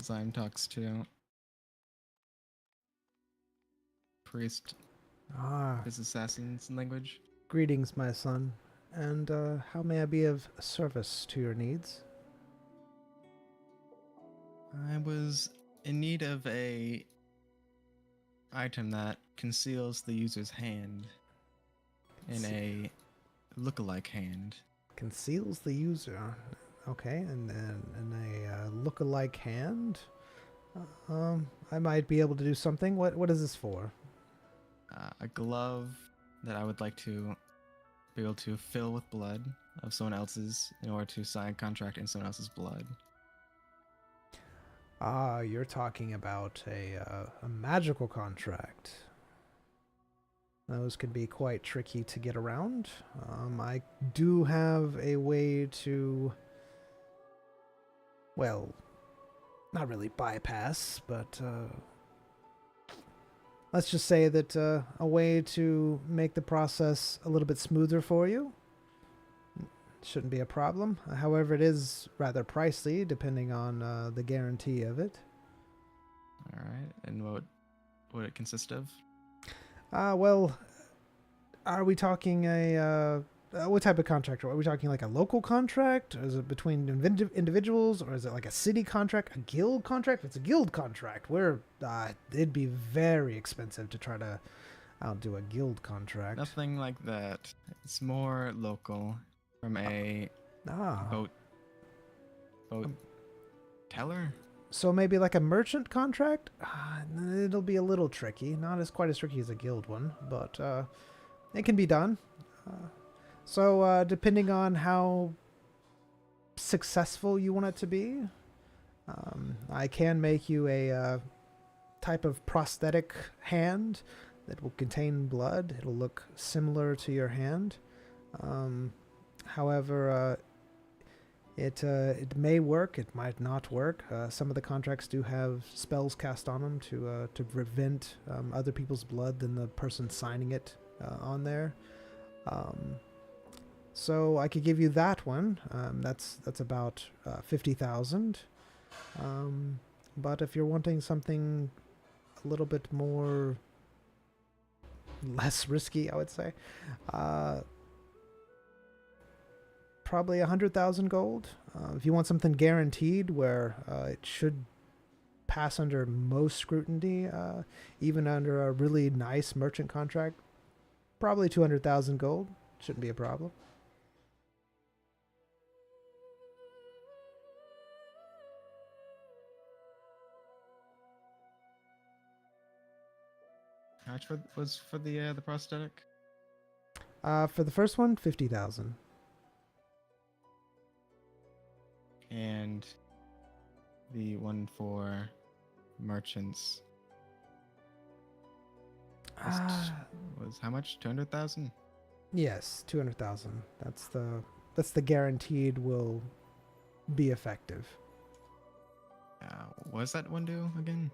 Zyme talks to priest, his assassin's language. Greetings, my son. And how may I be of service to your needs? I was in need of a item that conceals the user's hand in a look-alike hand. Conceals the user. Okay, and then in a look-alike hand. I might be able to do something. What is this for? A glove that I would like to be able to fill with blood of someone else's in order to sign a contract in someone else's blood. Ah, you're talking about a magical contract. Those can be quite tricky to get around. I do have a way to, well, not really bypass, but let's just say that a way to make the process a little bit smoother for you. Shouldn't be a problem. However, it is rather pricey depending on the guarantee of it. All right. And what would it consist of? Well, are we talking what type of contract? Are we talking like a local contract? Or is it between individuals? Or is it like a city contract? A guild contract? If it's a guild contract, it'd be very expensive to try to outdo a guild contract. Nothing like that. It's more local from a boat teller. So maybe like a merchant contract? It'll be a little tricky. Not as quite as tricky as a guild one, but it can be done. So depending on how successful you want it to be, I can make you a type of prosthetic hand that will contain blood. It'll look similar to your hand. However, it may work. It might not work. Some of the contracts do have spells cast on them to prevent other people's blood than the person signing it on there. So I could give you that one. That's about 50,000. But if you're wanting something a little bit more less risky, I would say, probably 100,000 gold. If you want something guaranteed where it should pass under most scrutiny, even under a really nice merchant contract, probably 200,000 gold. Shouldn't be a problem. How much was for the prosthetic? For the first one, 50,000. And the one for merchants was how much? 200,000? Yes, 200,000. That's the guaranteed will be effective. What does that one do again?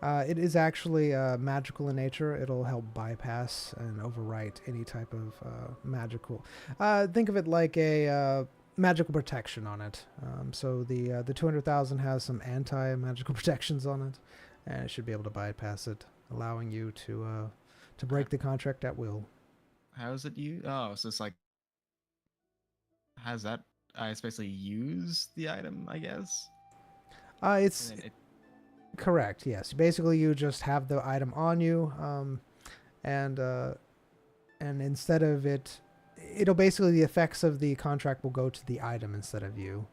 It is actually magical in nature. It'll help bypass and overwrite any type of magical. Think of it like a magical protection on it. So the 200,000 has some anti-magical protections on it, and it should be able to bypass it, allowing you to break the contract at will. How is it used? Oh, so it's like, has that? It's basically use the item, I guess. It's correct. Yes. Basically, you just have the item on you, and instead of it'll basically the effects of the contract will go to the item instead of you.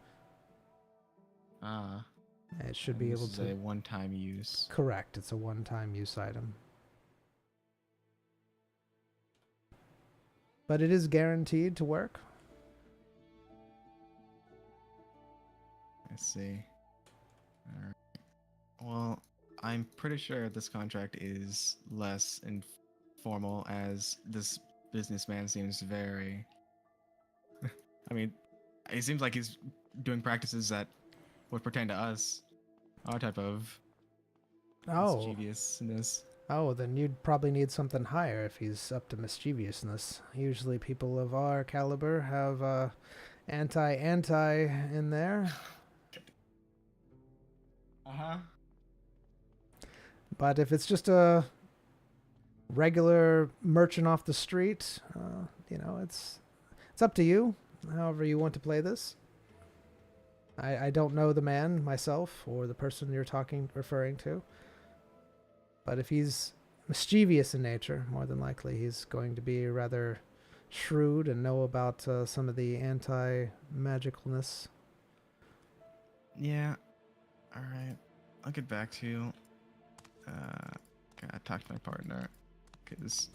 It should be able to. A one-time use. Correct. It's a one-time use item. But it is guaranteed to work. I see. All right. Well, I'm pretty sure this contract is less informal, as this businessman seems very... I mean, it seems like he's doing practices that would pertain to us. Our type of mischievousness. Oh, then you'd probably need something higher if he's up to mischievousness. Usually people of our caliber have anti in there. Uh-huh. But if it's just a regular merchant off the street, it's up to you, however you want to play this. I don't know the man myself or the person you're referring to. But if he's mischievous in nature, more than likely he's going to be rather shrewd and know about some of the anti-magicalness. Yeah. All right. I'll get back to you. Gotta talk to my partner, cause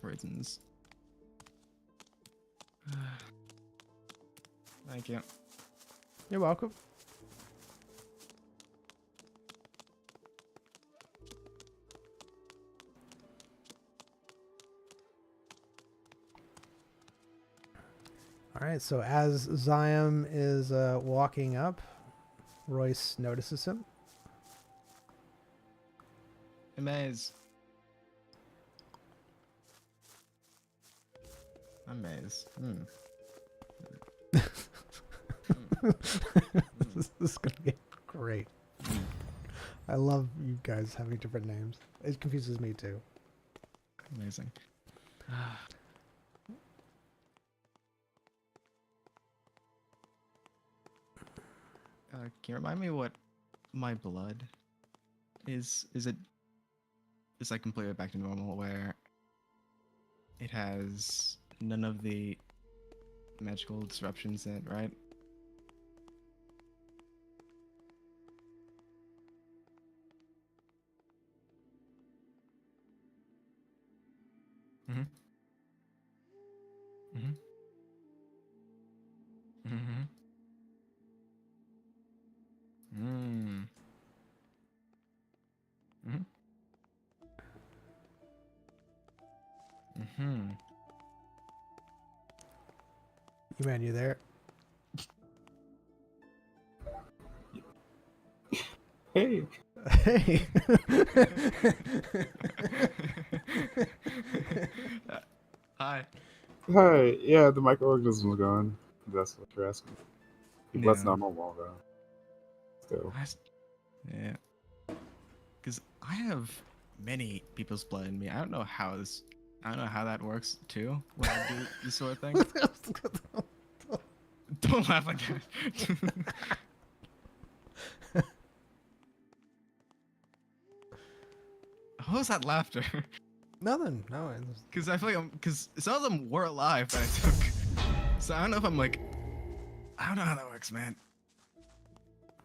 reasons. Thank you. You're welcome. All right, so as Zion is walking up, Royce notices him. Amaze. Amaze. This is going to be great. I love you guys having different names. It confuses me too. Amazing. Can you remind me what my blood is? Is it like completely back to normal where it has none of the magical disruptions in it, right? Mm-hmm. Mm-hmm. Mm-hmm. Mm. Mm-hmm. Mm-hmm. You man, you there? Hey. Hey. Hi. Hi. Yeah, the microorganisms are gone. That's what you're asking. Your blood's Yeah. not normal though. Still. Yeah. Because I have many people's blood in me. I don't know how that works too when I do this sort of thing. Don't laugh like that. What was that laughter? Nothing. No. Because I feel like because some of them were alive that I took. So I don't know if I'm like, I don't know how that works, man.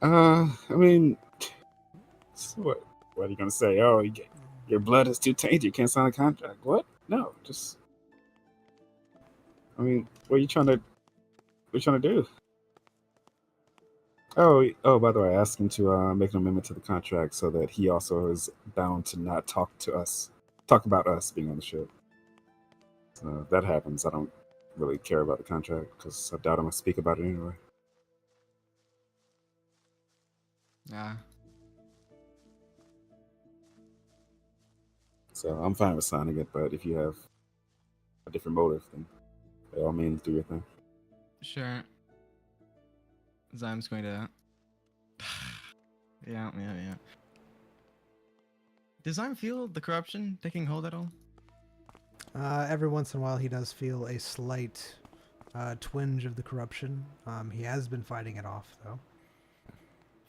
I mean, so what are you gonna say? Oh, your blood is too tainted. You can't sign a contract. What? No, just. I mean, what are you trying to do? Oh. By the way, I asked him to make an amendment to the contract so that he also is bound to not talk about us being on the ship. So if that happens, I don't really care about the contract because I doubt I'm gonna speak about it anyway. Yeah. So I'm fine with signing it, but if you have a different motive, then by all means, do your thing. Sure. Zym's going to. Yeah. Does Zym feel the corruption taking hold at all? Every once in a while, he does feel a slight twinge of the corruption. He has been fighting it off, though.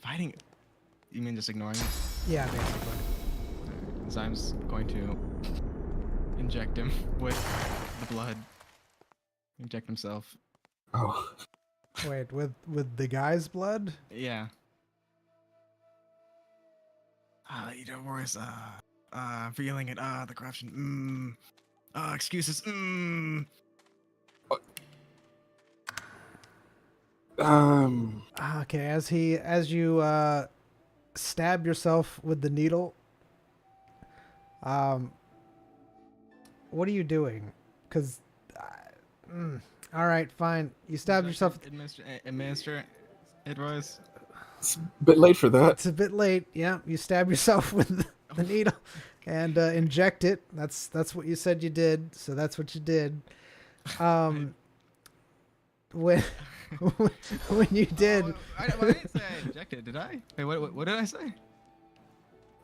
Fighting it? You mean just ignoring it? Yeah, basically. Zym's going to inject him with the blood. Inject himself. Oh, Wait, with the guy's blood? Yeah. Worse. Feeling it. The corruption. Excuses. Okay, as you stab yourself with the needle, what are you doing? Because, all right, fine. You stabbed yourself. Administer it, Royce. it's a bit late for that. It's a bit late. Yeah, you stab yourself with the needle and inject it. That's what you said you did. So that's what you did. When when you did, I didn't say I injected, did I? Wait, what did I say?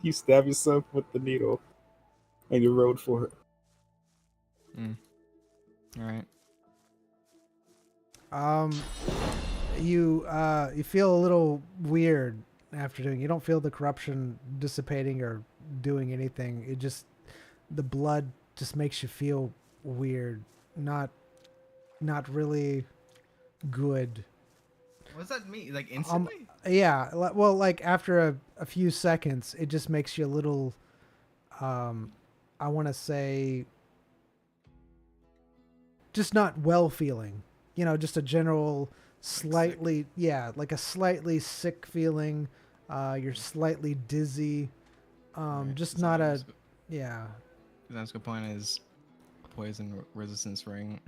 You stab yourself with the needle, and you rode for it. All right. you feel a little weird after doing. You don't feel the corruption dissipating or doing anything. It just, the blood just makes you feel weird. Not really good. What does that mean? Like instantly? Yeah. Well, like after a few seconds, it just makes you a little. I want to say. Just not well feeling. You know, just a general slightly, yeah, like a slightly sick feeling. You're slightly dizzy. Right, Just so not I'm a, just- yeah. That's good point is poison resistance ring.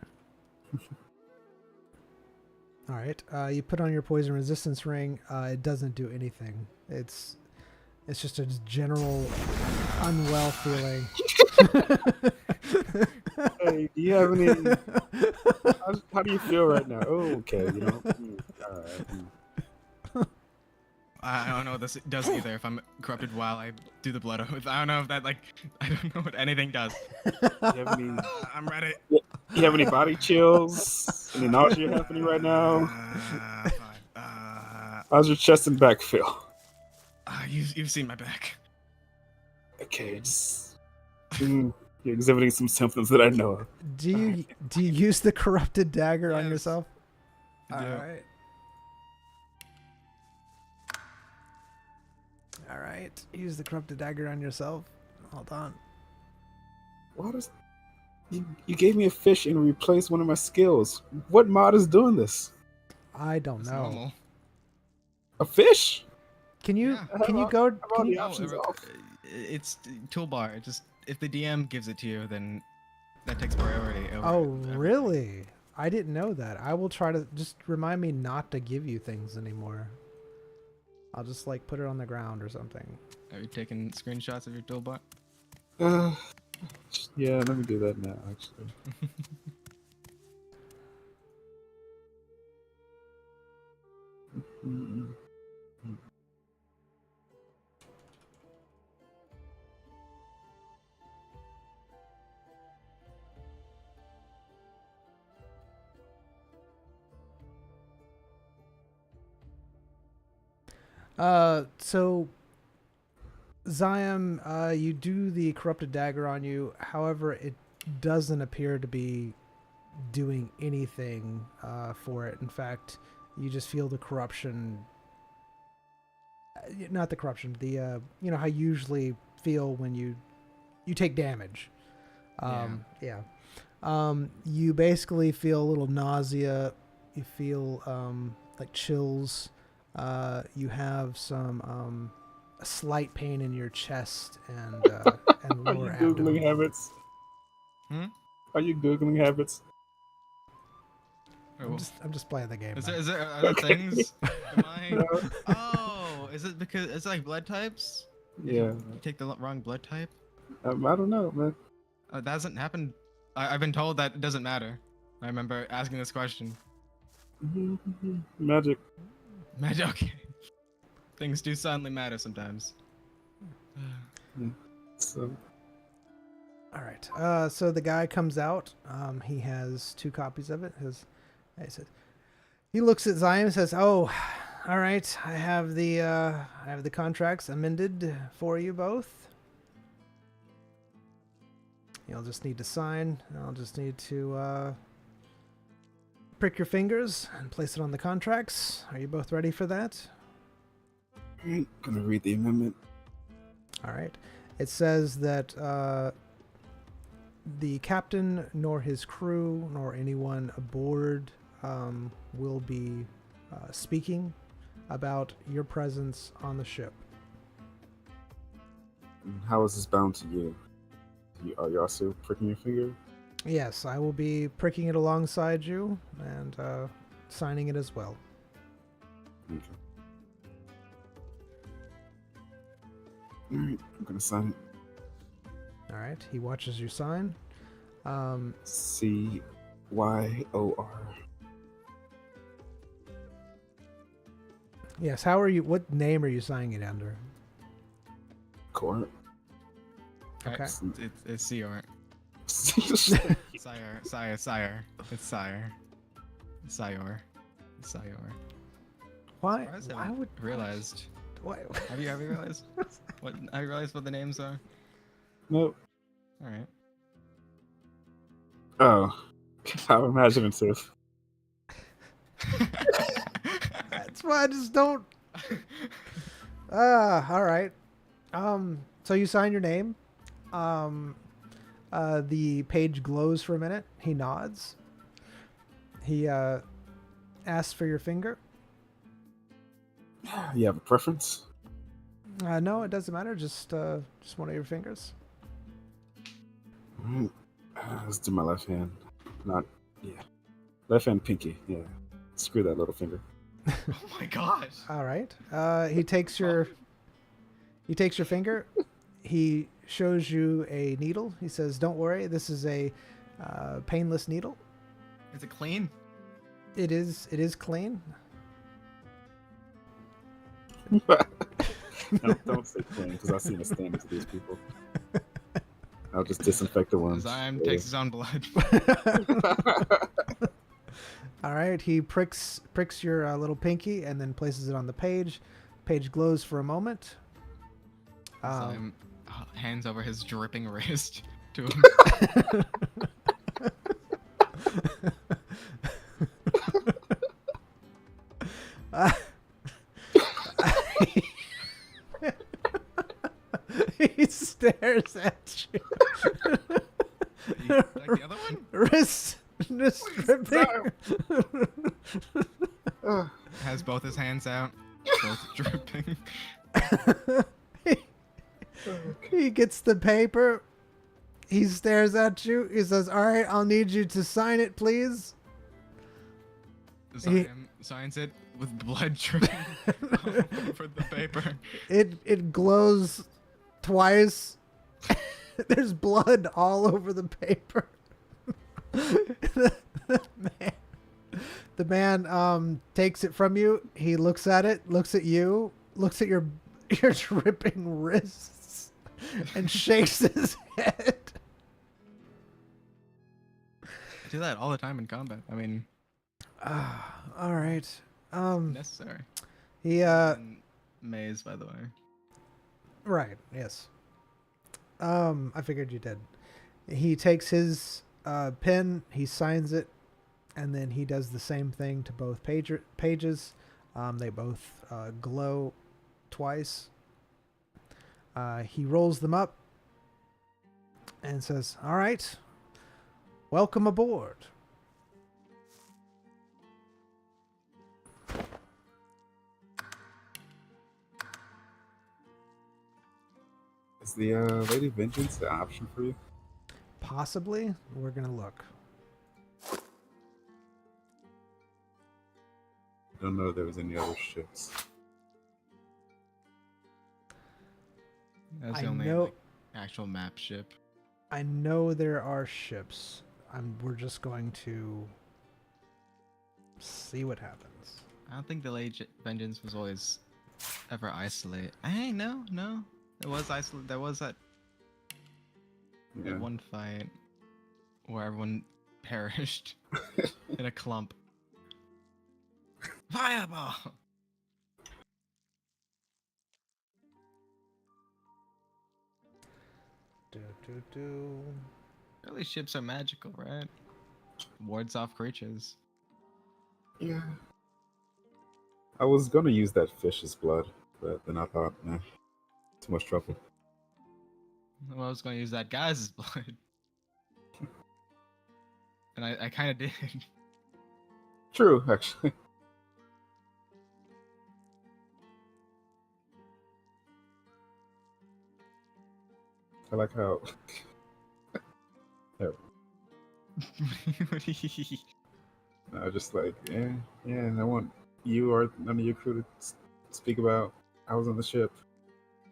All right. You put on your poison resistance ring. It doesn't do anything. It's just a general unwell feeling. Hey, do you have any? How do you feel right now? Oh, okay. You know. I don't know what this does either. If I'm corrupted while I do the blood oath, I don't know if that like I don't know what anything does. Do you have any? I'm ready. You have any body chills? Any nausea happening right now? Fine. How's your chest and back feel? You've seen my back. Okay, just you're exhibiting some symptoms that I know of. Do you use the corrupted dagger on Yes, yourself? I All do. right. All right. Use the corrupted dagger on yourself. Hold on. What is? You gave me a fish and replaced one of my skills. What mod is doing this? I don't It's know. normal. A fish? Can you Yeah. can you go? How about Can the you, options off? It's toolbar. It just if the DM gives it to you, then that takes priority. Over oh, everything. really? I didn't know that. I will try to just remind me not to give you things anymore. I'll just like put it on the ground or something. Are you taking screenshots of your toolbar? Yeah, let me do that now. Actually. So Zion, you do the corrupted dagger on you. However, it doesn't appear to be doing anything for it. In fact, you just feel the corruption. Not the corruption. The you know how you usually feel when you take damage. Yeah. You basically feel a little nausea. You feel like chills. You have some a slight pain in your chest and Are you lower googling abdomen. habits? Hmm? Are you googling habits? I'm just playing the game. Is man. there are there Okay. things? Am I? No. Oh, is it because it's like blood types? Yeah. You take the wrong blood type. I don't know, man. That hasn't happened. I've been told that it doesn't matter. I remember asking this question. Magic. Magic. Okay. Things do suddenly matter sometimes. So All right. So the guy comes out. He has 2 copies of it. He looks at Zion and says, "Oh, all right. I have the contracts amended for you both. You'll just need to sign. I'll just need to prick your fingers and place it on the contracts. Are you both ready for that?" I'm gonna read the amendment. All right. It says that the captain, nor his crew, nor anyone aboard will be speaking about your presence on the ship. How is this bound to you? Are you also pricking your finger? Yes, I will be pricking it alongside you and signing it as well. Okay. Alright, I'm gonna sign it. All right. He watches you sign. CYOR. Yes. How are you? What name are you signing it under? Court. Okay. It's CR. Sire. Sire. It's Sire. Sire. Sire. Why? Why is Why that would? realized? Why? Have you realized? Have you realized what the names are? Nope. All right. Oh, how imaginative. fine. Just don't. All right. So you sign your name. The page glows for a minute. He nods. He asks for your finger. You have a preference? No, it doesn't matter. Just one of your fingers. Alright. Let's do my left hand. Not, yeah. Left hand pinky. Yeah. Screw that little finger. Oh my gosh. All right. He takes your finger. He shows you a needle. He says, "Don't worry. This is a painless needle. Is it clean? It is clean." Don't say clean, because I've seen the standards of these people. I'll just disinfect the ones. Zyme takes his own blood. All right. He pricks your little pinky and then places it on the page. Page glows for a moment. Zyme hands over his dripping wrist to him. He stares at you. Like the other one? Wrist dripping. Has both his hands out, both dripping. He gets the paper. He stares at you. He says, "All right, I'll need you to sign it, please." Zyme signs it with blood dripping over the paper. It glows twice. There's blood all over the paper. The man takes it from you. He looks at it, looks at you, looks at your dripping wrists, and shakes his head. I do that all the time in combat. I mean, All right. necessary. He And maze, by the way. right, yes. I figured you did. He takes his pen, he signs it, and then he does the same thing to both pages. They both glow twice. He rolls them up and says, "All right, welcome aboard." Is the Lady Vengeance an option for you? Possibly. We're going to look. I don't know if there was any other ships. That's I the only know- like, actual map ship. I know there are ships. We're just going to see what happens. I don't think the Lady Vengeance was always ever isolated. Hey, no. It was isolated. There was that Yeah. one fight where everyone perished in a clump. Fireball! Really, ships are magical, right? Wards off creatures. Yeah. I was gonna use that fish's blood, but then I thought, nah, too much trouble. Well, I was going to use that guy's blood. And I kind of did. True, actually. I like how. Yeah, I was just like, yeah, I want you or none of your crew to speak about. I was on the ship.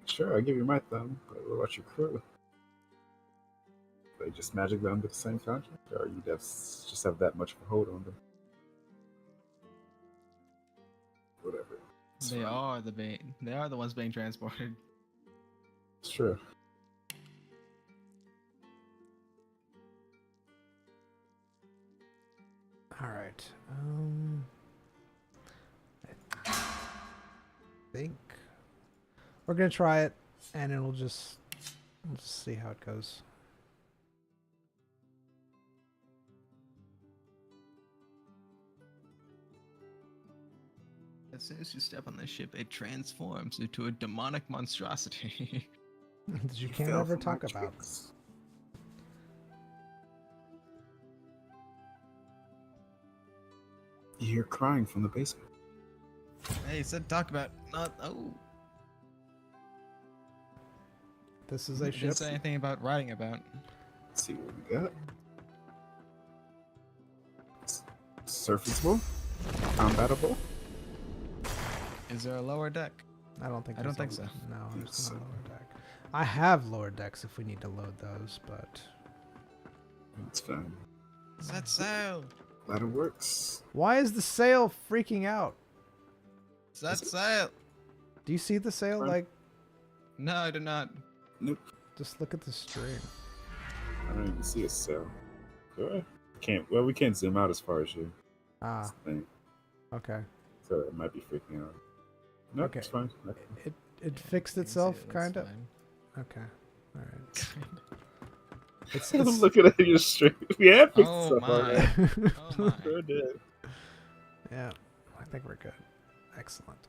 Sure, I'll give you my thumb, but what about your crew? They just magically under the same contract, or you just have that much of a hold on them? Whatever. It's They fine. are they are the ones being transported. It's true. All right. I think we're gonna try it, and then we'll just see how it goes. As soon as you step on the ship, it transforms into a demonic monstrosity. That you can't Fell ever for my talk about. tricks. You hear crying from the basement. Hey, you said talk about not. Oh, This is you a didn't ship. say anything about writing about. Let's see what we got. Surfaceable, combatable. Is there a lower deck? I don't think. I don't there's think a- so. No, think there's not a so. lower deck. I have lower decks if we need to load those, but It's fine. Set sail. Ladder works. why is the sail freaking out? Set Is it? sail. Do you see the sail? Front- Like, No, I do not. Nope. just look at the stream. I don't even see a cell. Good. Can't. Well, we can't zoom out as far as you. Ah, Think. okay. So it might be freaking out. Nope, Okay. it's fine. It fixed I can see itself, it, that's kind of. fine. Okay. All right. It's, I'm it's looking at your stream. Yeah, it fixed Oh itself my. already. Oh my. Sure did. yeah. I think we're good. Excellent.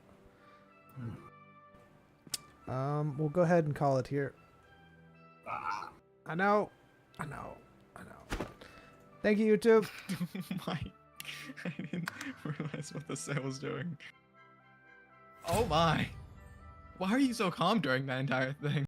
We'll go ahead and call it here. I know. Thank you, YouTube. My. I didn't realize what the sail was doing. Oh my. Why are you so calm during that entire thing?